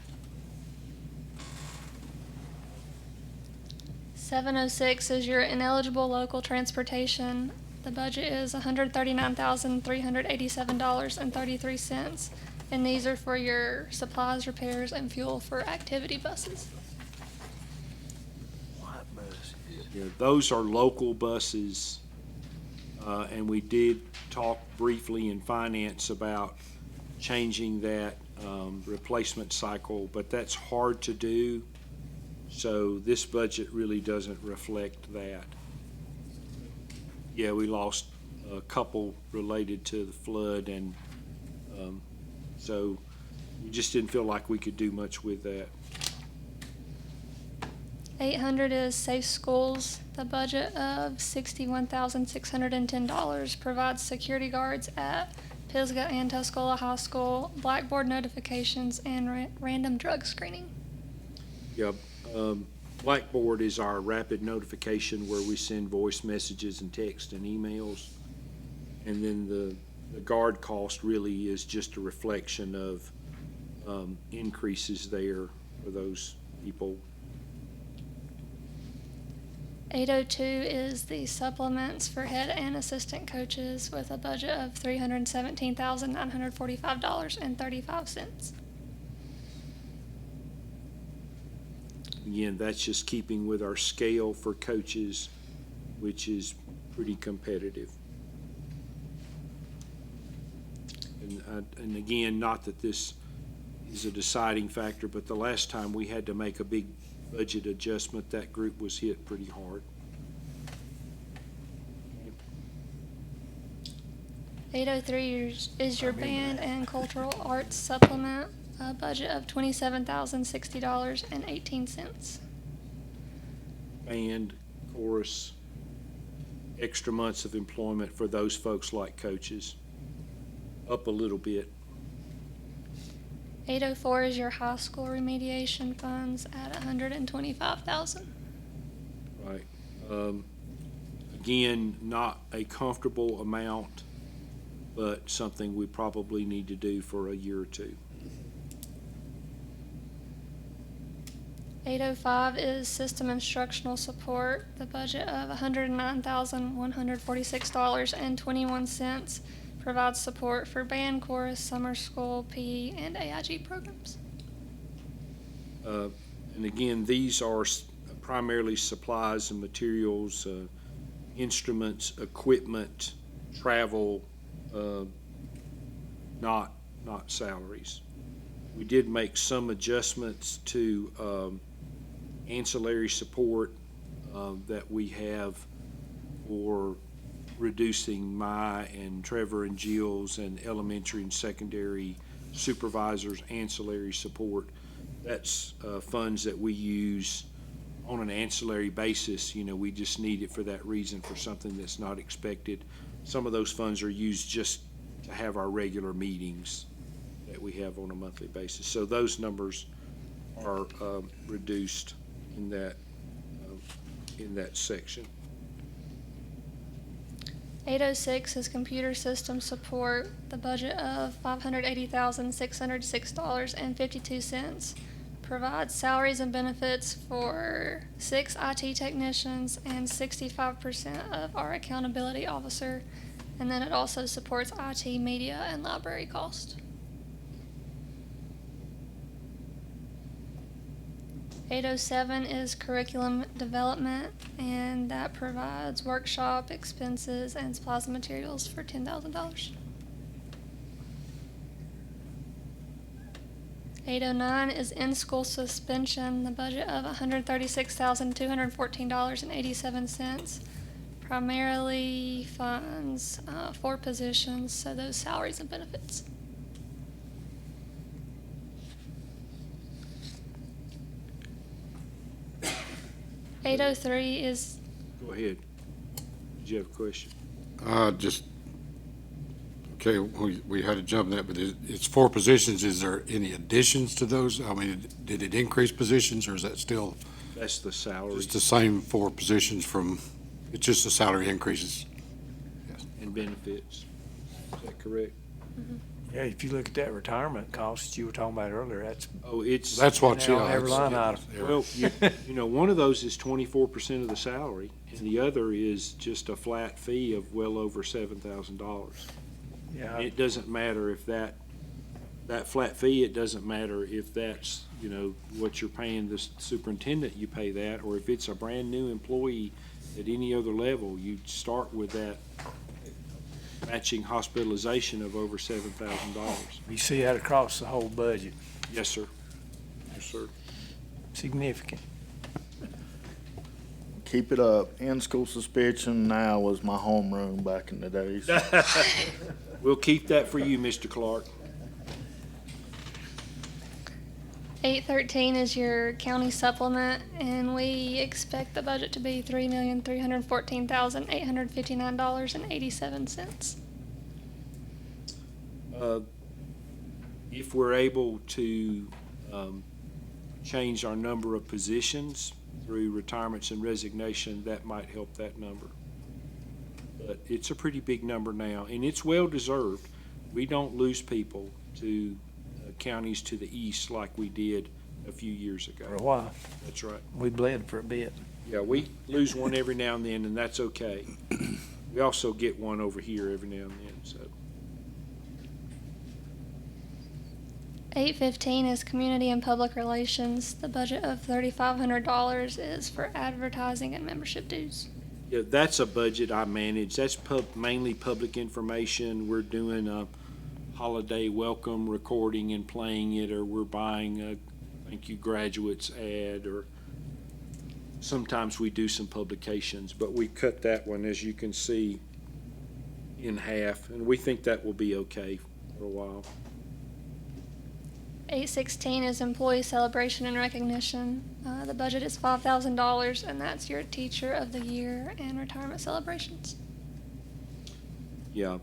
Speaker 4: 706 is your ineligible local transportation. The budget is $139,387.33, and these are for your supplies, repairs, and fuel for activity buses.
Speaker 2: White bus.
Speaker 1: Yeah, those are local buses, and we did talk briefly in finance about changing that replacement cycle, but that's hard to do. So this budget really doesn't reflect that. Yeah, we lost a couple related to the flood, and so we just didn't feel like we could do much with that.
Speaker 4: 800 is Safe Schools. The budget of $61,610 provides security guards at Pisgah and Tuscola High School, blackboard notifications, and random drug screening.
Speaker 1: Yeah, Blackboard is our rapid notification where we send voice messages and text and emails. And then the guard cost really is just a reflection of increases there for those people.
Speaker 4: 802 is the supplements for head and assistant coaches with a budget of $317,945.35.
Speaker 1: Again, that's just keeping with our scale for coaches, which is pretty competitive. And again, not that this is a deciding factor, but the last time we had to make a big budget adjustment, that group was hit pretty hard.
Speaker 4: 803 is your band and cultural arts supplement, a budget of $27,060.18.
Speaker 1: Band, chorus, extra months of employment for those folks like coaches, up a little bit.
Speaker 4: 804 is your high school remediation funds at $125,000.
Speaker 1: Right. Again, not a comfortable amount, but something we probably need to do for a year or two.
Speaker 4: 805 is system instructional support, the budget of $109,146.21 provides support for band, chorus, summer school, PE, and AIG programs.
Speaker 1: And again, these are primarily supplies and materials, instruments, equipment, travel, not salaries. We did make some adjustments to ancillary support that we have for reducing my and Trevor and Jill's and elementary and secondary supervisors' ancillary support. That's funds that we use on an ancillary basis. You know, we just need it for that reason, for something that's not expected. Some of those funds are used just to have our regular meetings that we have on a monthly basis. So those numbers are reduced in that section.
Speaker 4: 806 is computer system support, the budget of $580,606.52 provides salaries and benefits for 6 IT technicians and 65% of our accountability officer, and then it also supports IT, media, and library cost. 807 is curriculum development, and that provides workshop expenses and supplies and materials for $10,000. 809 is in-school suspension, the budget of $136,214.87, primarily funds 4 positions, so those salaries and benefits. 803 is,
Speaker 1: Go ahead. Did you have a question?
Speaker 3: Just, okay, we had to jump that, but it's 4 positions. Is there any additions to those? I mean, did it increase positions, or is that still
Speaker 1: That's the salary
Speaker 3: just the same 4 positions it's just the salary increases?
Speaker 1: and benefits. Is that correct?
Speaker 2: Yeah, if you look at that retirement cost you were talking about earlier, that's
Speaker 1: Oh, it's.
Speaker 3: That's what,
Speaker 2: in every line item.
Speaker 1: Well, you know, one of those is 24% of the salary, and the other is just a flat fee of well over $7,000.
Speaker 2: Yeah,
Speaker 1: And it doesn't matter if that flat fee, it doesn't matter if that's, you know, what you're paying the superintendent, you pay that, or if it's a brand-new employee at any other level, you start with that matching hospitalization of over $7,000.
Speaker 2: you see that across the whole budget,
Speaker 1: Yes, sir. Yes, sir.
Speaker 2: significant.
Speaker 7: Keep it up. In-school suspension now was my homeroom back in the days.
Speaker 1: We'll keep that for you, Mr. Clark.
Speaker 4: 813 is your county supplement, and we expect the budget to be $3,314,859.87.
Speaker 1: If we're able to change our number of positions through retirements and resignation, that might help that number. But it's a pretty big number now, and it's well-deserved. We don't lose people to counties to the east like we did a few years ago.
Speaker 2: For a while,
Speaker 1: That's right.
Speaker 2: we bled for a bit.
Speaker 1: Yeah, we lose one every now and then, and that's okay. We also get one over here every now and then, so.
Speaker 4: 815 is community and public relations. The budget of $3,500 is for advertising and membership dues.
Speaker 1: Yeah, that's a budget I manage. That's mainly public information. We're doing a holiday welcome recording and playing it, or we're buying a thank you graduates ad, or sometimes we do some publications, but we cut that one, as you can see, in half, and we think that will be okay for a while.
Speaker 4: 816 is employee celebration and recognition. The budget is $5,000, and that's your teacher of the year and retirement celebrations.
Speaker 1: Yeah,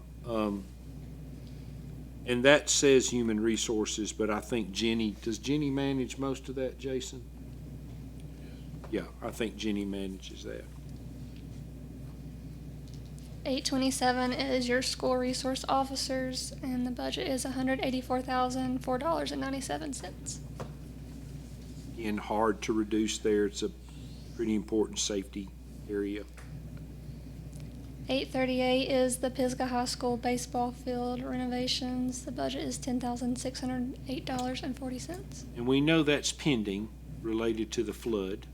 Speaker 1: and that says human resources, but I think does Jenny manage most of that, Jason? Yeah, I think Jenny manages that.
Speaker 4: 827 is your school resource officers, and the budget is $184,004.97.
Speaker 1: Again, hard to reduce there. It's a pretty important safety area.
Speaker 4: 838 is the Pisgah High School baseball field renovations. The budget is $10,608.40.
Speaker 1: And we know that's pending, related to the flood.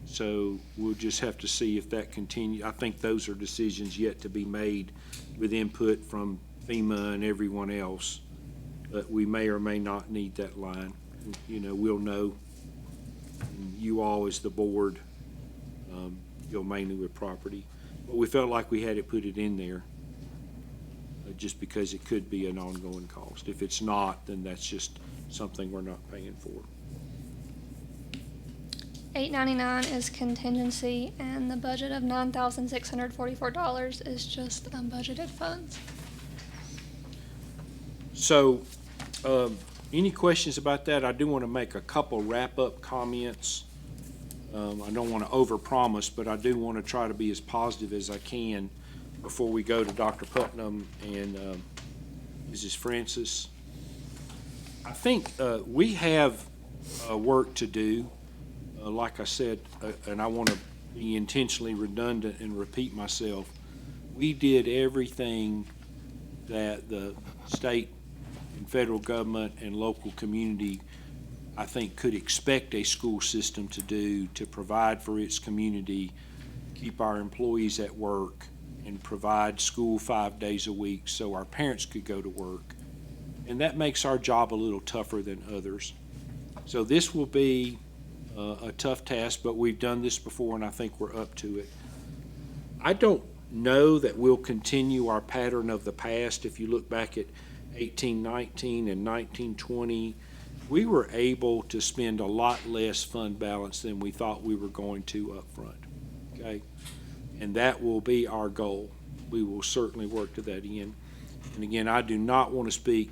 Speaker 1: So we'll just have to see if that continues. I think those are decisions yet to be made with input from FEMA and everyone else. But we may or may not need that line. You know, we'll know. And you all as the board, deal mainly with property. But we felt like we had to put it in there just because it could be an ongoing cost. If it's not, then that's just something we're not paying for.
Speaker 4: 899 is contingency, and the budget of $9,644 is just unbudgeted funds.
Speaker 1: So, any questions about that? I do want to make a couple wrap-up comments. I don't want to overpromise, but I do want to try to be as positive as I can before we go to Dr. Putnam and Mrs. Francis. I think we have work to do. Like I said, and I want to be intentionally redundant and repeat myself, we did everything that the state and federal government and local community, I think, could expect a school system to do to provide for its community, keep our employees at work, and provide school 5 days a week so our parents could go to work. And that makes our job a little tougher than others. So this will be a tough task, but we've done this before, and I think we're up to it. I don't know that we'll continue our pattern of the past. If you look back at 1819 and 1920 we were able to spend a lot less fund balance than we thought we were going to up front. Okay? And that will be our goal. We will certainly work to that end. And again, I do not want to speak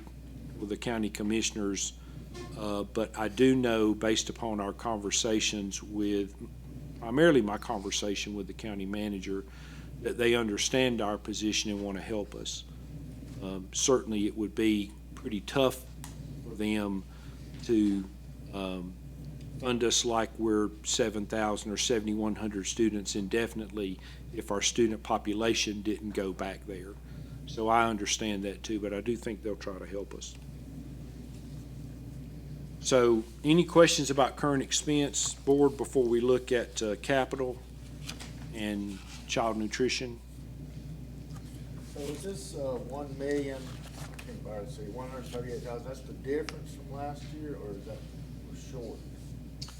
Speaker 1: with the county commissioners, but I do know, based upon our conversations with, primarily my conversation with the county manager, that they understand our position and want to help us. Certainly, it would be pretty tough for them to fund us like we're 7,000 or 7,100 students indefinitely if our student population didn't go back there. So I understand that too, but I do think they'll try to help us. So any questions about current expense, board, before we look at capital and child nutrition?
Speaker 7: So is this, 1 million, I can't barely see, 138,000, that's the difference from last year, or is that, we're short?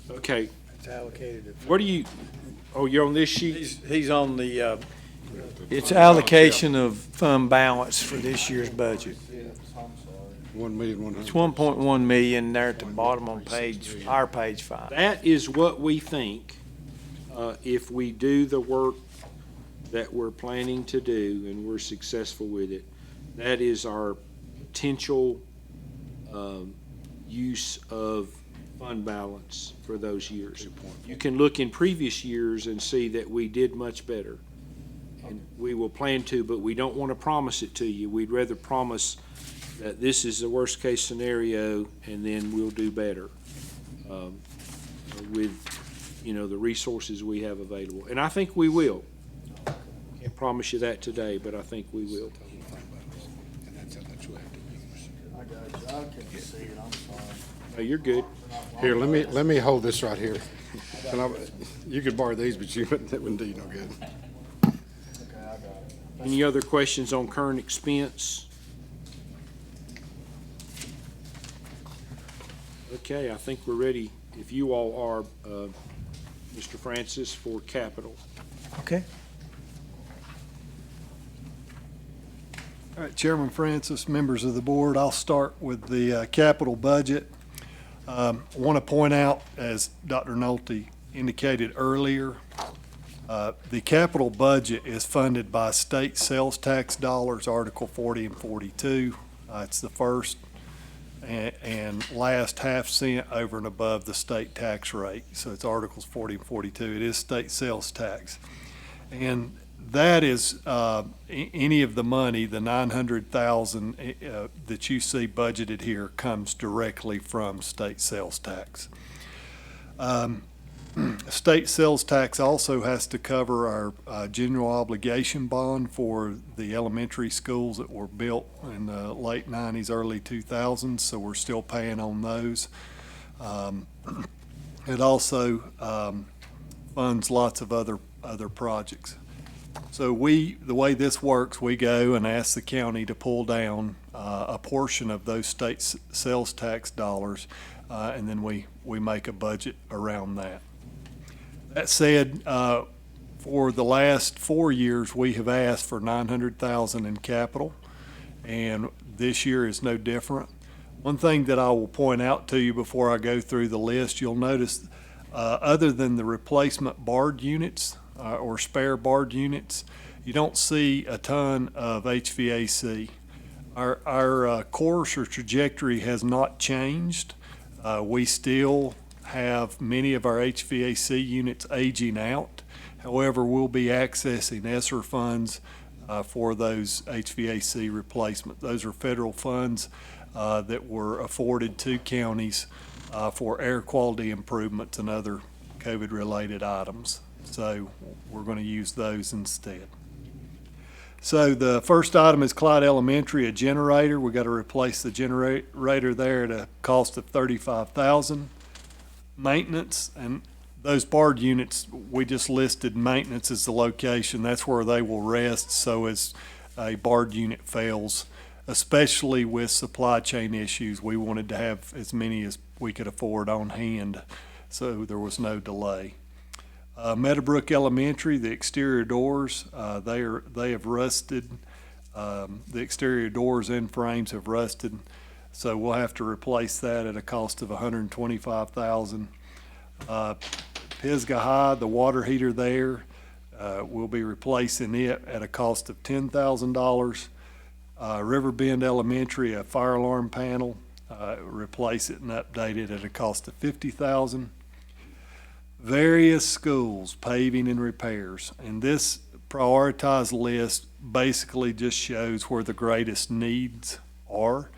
Speaker 1: Okay,
Speaker 2: It's allocated.
Speaker 1: what do you, oh, you're on this sheet?
Speaker 2: He's on the, it's allocation of fund balance for this year's budget.
Speaker 7: I'm sorry.
Speaker 3: 1,100,000.
Speaker 2: It's 1.1 million there at the bottom on our page 5.
Speaker 1: That is what we think, if we do the work that we're planning to do and we're successful with it, that is our potential use of fund balance for those years. You can look in previous years and see that we did much better. And we will plan to, but we don't want to promise it to you. We'd rather promise that this is the worst-case scenario, and then we'll do better with, the resources we have available. And I think we will. Can't promise you that today, but I think we will.
Speaker 7: I got you, I couldn't see it, I'm sorry.
Speaker 1: No, you're good.
Speaker 3: Here, let me hold this right here. You could borrow these, but that wouldn't do you no good.
Speaker 7: Okay, I got it.
Speaker 1: Any other questions on current expense? Okay, I think we're ready, if you all are, Mr. Francis, for capital.
Speaker 2: Okay.
Speaker 8: All right, Chairman Francis, members of the board, I'll start with the capital budget. I want to point out, as Dr. Nolte indicated earlier, the capital budget is funded by state sales tax dollars, Article 40 and 42. It's the first and last half cent over and above the state tax rate. So it's Articles 40 and 42. It is state sales tax. And that is any of the money, the $900,000 that you see budgeted here comes directly from state sales tax. State sales tax also has to cover our general obligation bond for the elementary schools that were built in the late 90s, early 2000s, so we're still paying on those. It also funds lots of other projects. So the way this works, we go and ask the county to pull down a portion of those state sales tax dollars, and then we make a budget around that. That said, for the last 4 years, we have asked for $900,000 in capital, and this year is no different. One thing that I will point out to you before I go through the list, you'll notice other than the replacement barred units or spare barred units, you don't see a ton of HVAC. Our course or trajectory has not changed. We still have many of our HVAC units aging out. However, we'll be accessing ESSER funds for those HVAC replacement. Those are federal funds that were afforded to counties for air quality improvements and other COVID-related items. So we're going to use those instead. So the first item is Clyde Elementary, a generator. We got to replace the generator there at a cost of $35,000. Maintenance, and those barred units, we just listed maintenance as the location. That's where they will rest. So as a barred unit fails, especially with supply chain issues, we wanted to have as many as we could afford on hand, so there was no delay. Meadowbrook Elementary, the exterior doors, they have rusted. The exterior doors and frames have rusted. So we'll have to replace that at a cost of $125,000. Pisgah High, the water heater there, we'll be replacing it at a cost of $10,000. Riverbend Elementary, a fire alarm panel, replace it and update it at a cost of $50,000. Various schools, paving and repairs. And this prioritized list basically just shows where the greatest needs are.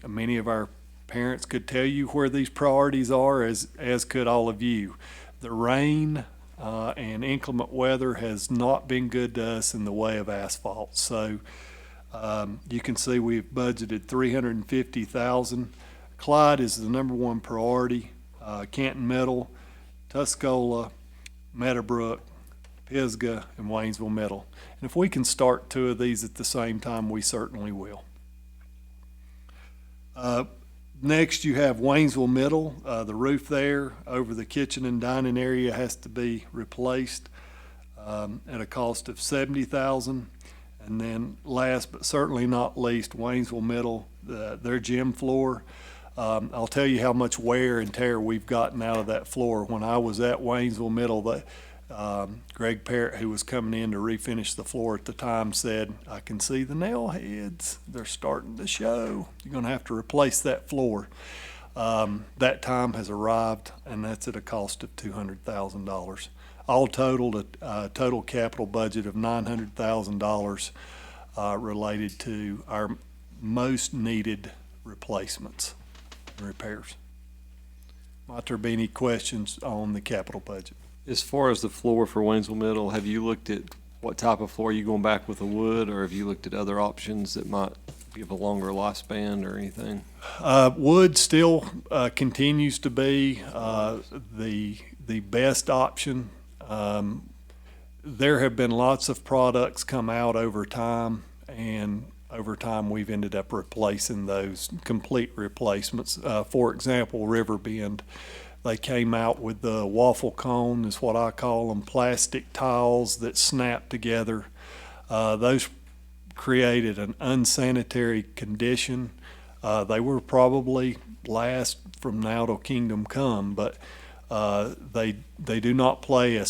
Speaker 8: Many of our parents could tell you where these priorities are, as could all of you. The rain and inclement weather has not been good to us in the way of asphalt. So you can see we've budgeted $350,000. Clyde is the number one priority. Canton Middle, Tuscola, Meadowbrook, Pisgah, and Waynesville Middle. And if we can start two of these at the same time, we certainly will. Next, you have Waynesville Middle. The roof there over the kitchen and dining area has to be replaced at a cost of $70,000. And then last but certainly not least, Waynesville Middle, their gym floor. I'll tell you how much wear and tear we've gotten out of that floor. When I was at Waynesville Middle, Greg Parrott, who was coming in to refinish the floor at the time, said, "I can see the nail heads. They're starting to show. You're going to have to replace that floor." That time has arrived, and that's at a cost of $200,000. All totaled, a total capital budget of $900,000 related to our most needed replacements and repairs. Might there be any questions on the capital budget?
Speaker 6: As far as the floor for Waynesville Middle, have you looked at what type of floor? Are you going back with a wood, or have you looked at other options that might give a longer lifespan or anything?
Speaker 8: Wood still continues to be the best option. There have been lots of products come out over time, and over time we've ended up replacing those, complete replacements. For example, Riverbend, they came out with the waffle cone, is what I call them, plastic tiles that snap together. Those created an unsanitary condition. They were probably last from now till kingdom come, but they do not play a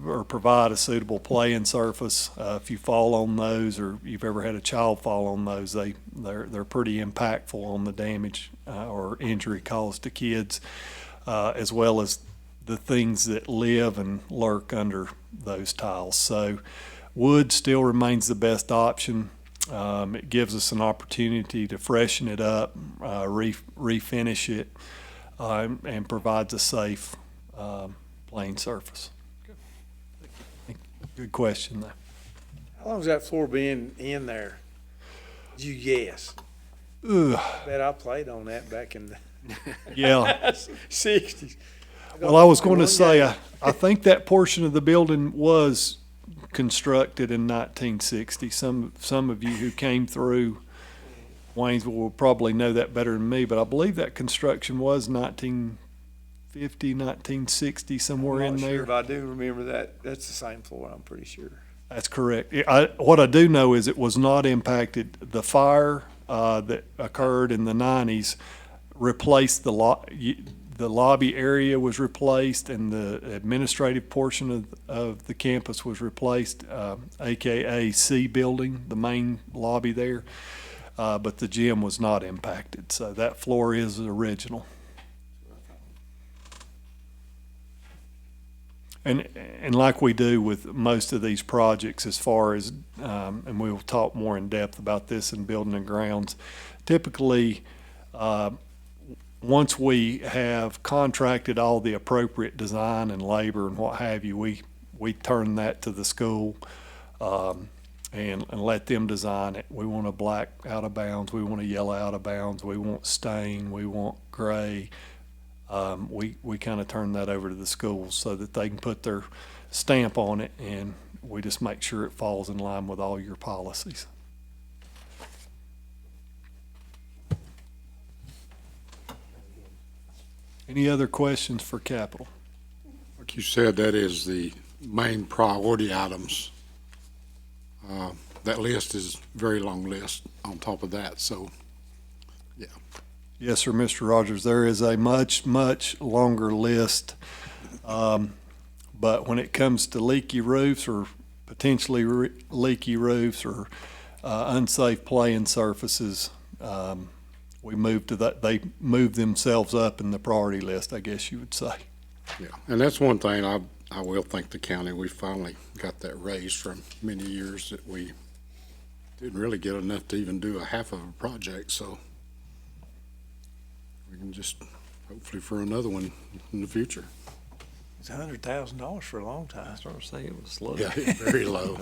Speaker 8: or provide a suitable playing surface. If you fall on those, or you've ever had a child fall on those, they're pretty impactful on the damage or injury caused to kids, as well as the things that live and lurk under those tiles. So wood still remains the best option. It gives us an opportunity to freshen it up, refinish it, and provides a safe playing surface. Good question, though.
Speaker 2: How long's that floor been in there? Did you guess?
Speaker 8: Ugh,
Speaker 2: Bet I played on that back in the
Speaker 8: yeah.
Speaker 2: 60s.
Speaker 8: Well, I was going to say, I think that portion of the building was constructed in 1960. Some of you who came through Waynesville will probably know that better than me, but I believe that construction was 1950, 1960, somewhere in there.
Speaker 2: But I do remember that. That's the same floor, I'm pretty sure.
Speaker 8: That's correct. What I do know is it was not impacted. The fire that occurred in the 90s replaced the lobby area was replaced, and the administrative portion of the campus was replaced, AKA C building, the main lobby there. But the gym was not impacted, so that floor is original. And like we do with most of these projects, as far as, and we will talk more in depth about this in Building and Grounds, typically, once we have contracted all the appropriate design and labor and what have you, we turn that to the school and let them design it. We want a black out of bounds, we want a yellow out of bounds, we want stain, we want gray. We kind of turn that over to the schools so that they can put their stamp on it, and we just make sure it falls in line with all your policies. Any other questions for capital?
Speaker 3: Like you said, that is the main priority items. That list is a very long list on top of that, so Yeah.
Speaker 8: Yes, sir, Mr. Rogers. There is a much, much longer list. But when it comes to leaky roofs or potentially leaky roofs or unsafe playing surfaces, we moved to that. They moved themselves up in the priority list, I guess you would say.
Speaker 3: Yeah, and that's one thing I will thank the county. We finally got that raised from many years that we didn't really get enough to even do a half of a project, so we can just hopefully for another one in the future.
Speaker 2: It's $100,000 for a long time.
Speaker 6: I started saying it was slow.
Speaker 3: Yeah, very low.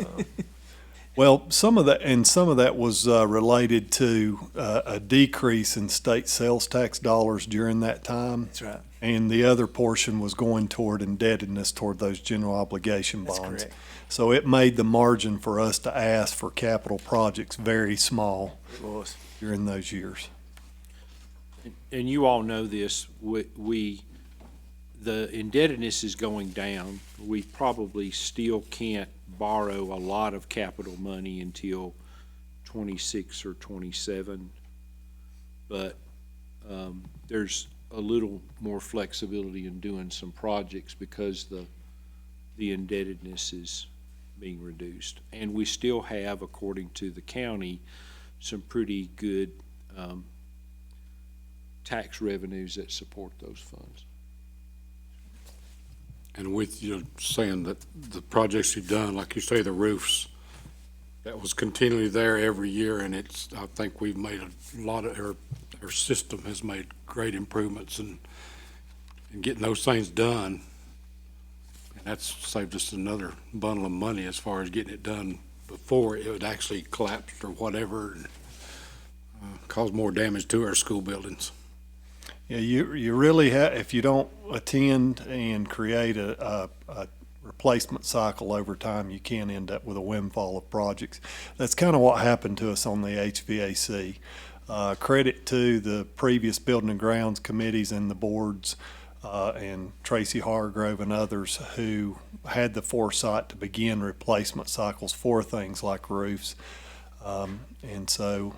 Speaker 8: Well, some of that was related to a decrease in state sales tax dollars during that time.
Speaker 2: That's right.
Speaker 8: And the other portion was going toward indebtedness toward those general obligation
Speaker 2: That's
Speaker 8: bonds.
Speaker 2: correct.
Speaker 8: So it made the margin for us to ask for capital projects very small
Speaker 2: It was.
Speaker 8: during those years.
Speaker 1: And you all know this, the indebtedness is going down. We probably still can't borrow a lot of capital money until 26 or 27. But there's a little more flexibility in doing some projects because the indebtedness is being reduced. And we still have, according to the county, some pretty good tax revenues that support those funds.
Speaker 3: And with you saying that the projects you've done, like you say, the roofs, that was continually there every year, and I think we've made a lot of, our system has made great improvements in getting those things done. And that's saved us another bundle of money as far as getting it done before it would actually collapse or whatever, and cause more damage to our school buildings.
Speaker 8: Yeah, you really have, if you don't attend and create a replacement cycle over time, you can end up with a windfall of projects. That's kind of what happened to us on the HVAC. Credit to the previous building and grounds committees and the boards, and Tracy Hargrove and others who had the foresight to begin replacement cycles for things like roofs. And so,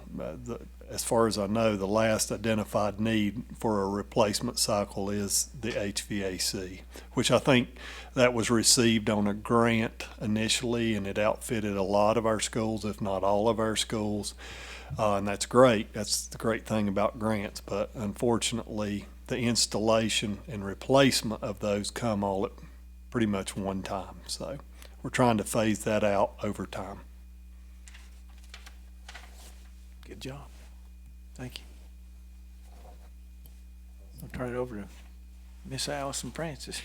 Speaker 8: as far as I know, the last identified need for a replacement cycle is the HVAC, which I think that was received on a grant initially, and it outfitted a lot of our schools, if not all of our schools. And that's great. That's the great thing about grants. But unfortunately, the installation and replacement of those come all at pretty much one time. So we're trying to phase that out over time.
Speaker 2: Good job. Thank you. I'll turn it over to Miss Allison Francis.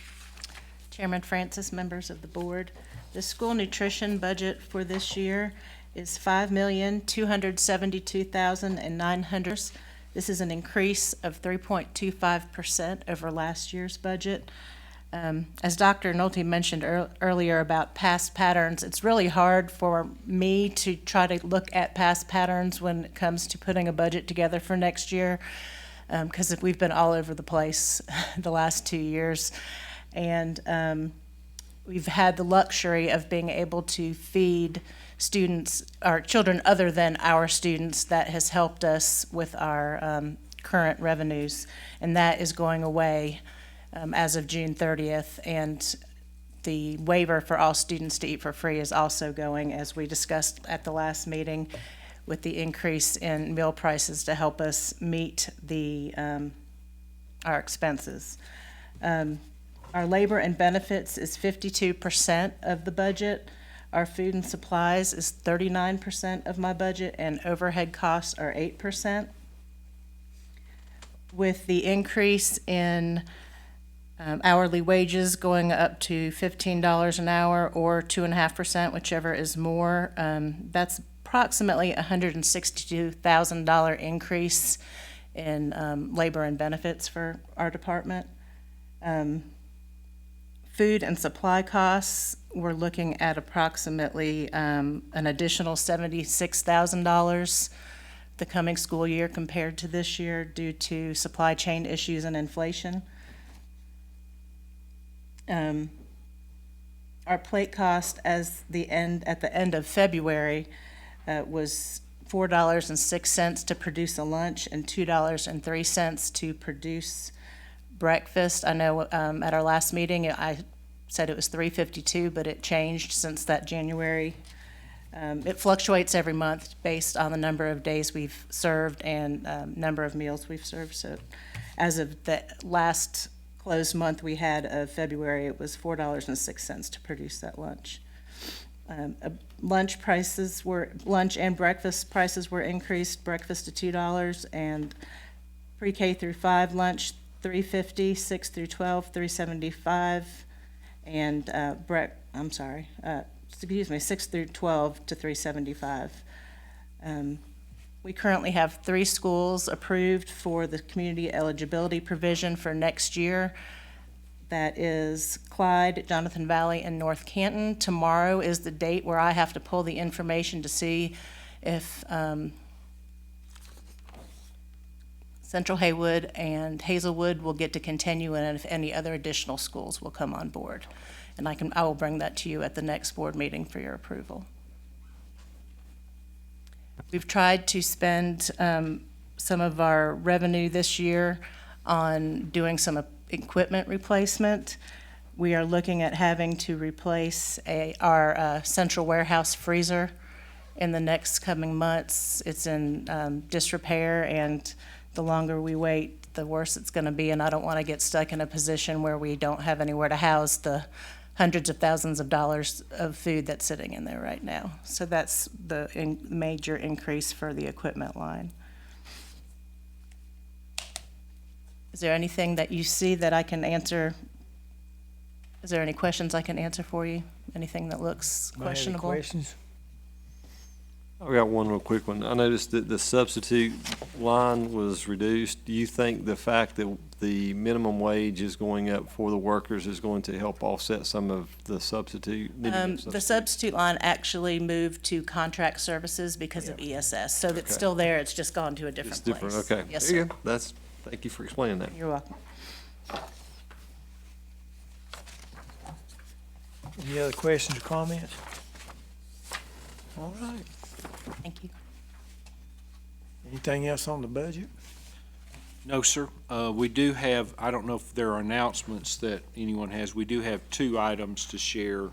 Speaker 9: Chairman Francis, members of the board, the school nutrition budget for this year is $5,272,900. This is an increase of 3.25% over last year's budget. As Dr. Nolte mentioned earlier about past patterns, it's really hard for me to try to look at past patterns when it comes to putting a budget together for next year, because we've been all over the place the last 2 years. And we've had the luxury of being able to feed students, or children other than our students. That has helped us with our current revenues, and that is going away as of June 30th, and the waiver for all students to eat for free is also going, as we discussed at the last meeting, with the increase in meal prices to help us meet our expenses. Our labor and benefits is 52% of the budget. Our food and supplies is 39% of my budget, and overhead costs are 8%. With the increase in hourly wages going up to $15 an hour or 2.5%, whichever is more, that's approximately $162,000 increase in labor and benefits for our department. Food and supply costs, we're looking at approximately an additional $76,000 the coming school year compared to this year due to supply chain issues and inflation. Our plate cost at the end of February was $4.06 to produce a lunch and $2.03 to produce breakfast. I know at our last meeting, I said it was $3.52, but it changed since that January. It fluctuates every month based on the number of days we've served and number of meals we've served. So as of the last closed month we had of February, it was $4.06 to produce that lunch. Lunch and breakfast prices were increased. Breakfast to $2 and pre-K through 5 lunch $3.50, 6 through 12 $3.75, and 6 through 12 to $3.75. We currently have 3 schools approved for the community eligibility provision for next year. That is Clyde, Jonathan Valley, and North Canton. Tomorrow is the date where I have to pull the information to see if Central Haywood and Hazelwood will get to continue and if any other additional schools will come on board. And I will bring that to you at the next board meeting for your approval. We've tried to spend some of our revenue this year on doing some equipment replacement. We are looking at having to replace our central warehouse freezer in the next coming months. It's in disrepair, and the longer we wait, the worse it's going to be, and I don't want to get stuck in a position where we don't have anywhere to house the hundreds of thousands of dollars of food that's sitting in there right now. So that's the major increase for the equipment line. Is there anything that you see that I can answer? Is there any questions I can answer for you? Anything that looks questionable?
Speaker 2: Any questions?
Speaker 6: I got one real quick one. I noticed that the substitute line was reduced. Do you think the fact that the minimum wage is going up for the workers is going to help offset some of the substitute?
Speaker 9: The substitute line actually moved to contract services because of ESS. So it's still there, it's just gone to a different place.
Speaker 6: It's different, okay.
Speaker 9: Yes,
Speaker 6: There you
Speaker 9: sir.
Speaker 6: go. Thank you for explaining that.
Speaker 9: You're welcome.
Speaker 2: Any other questions or comments? All right.
Speaker 9: Thank you.
Speaker 2: Anything else on the budget?
Speaker 1: No, sir. We do have, I don't know if there are announcements that anyone has. We do have 2 items to share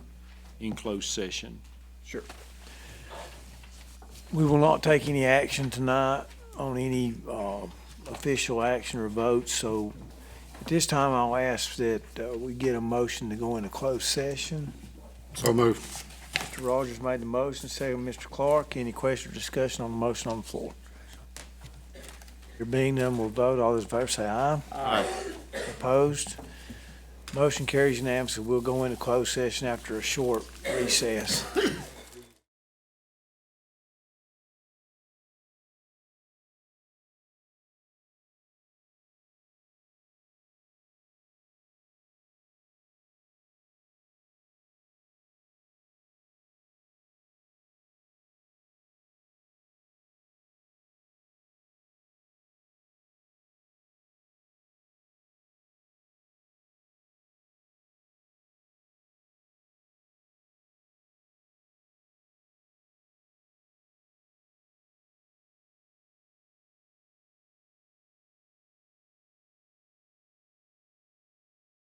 Speaker 1: in closed session.
Speaker 2: Sure. We will not take any action tonight on any official action or votes, so at this time I'll ask that we get a motion to go into closed session.
Speaker 3: So moved.
Speaker 2: Mr. Rogers made the motion, second Mr. Clark. Any question or discussion on the motion on the floor? There being none, we'll vote. All those in favor say aye.
Speaker 3: Aye.
Speaker 2: Opposed? Motion carries unanimously. We'll go into closed session after a short recess.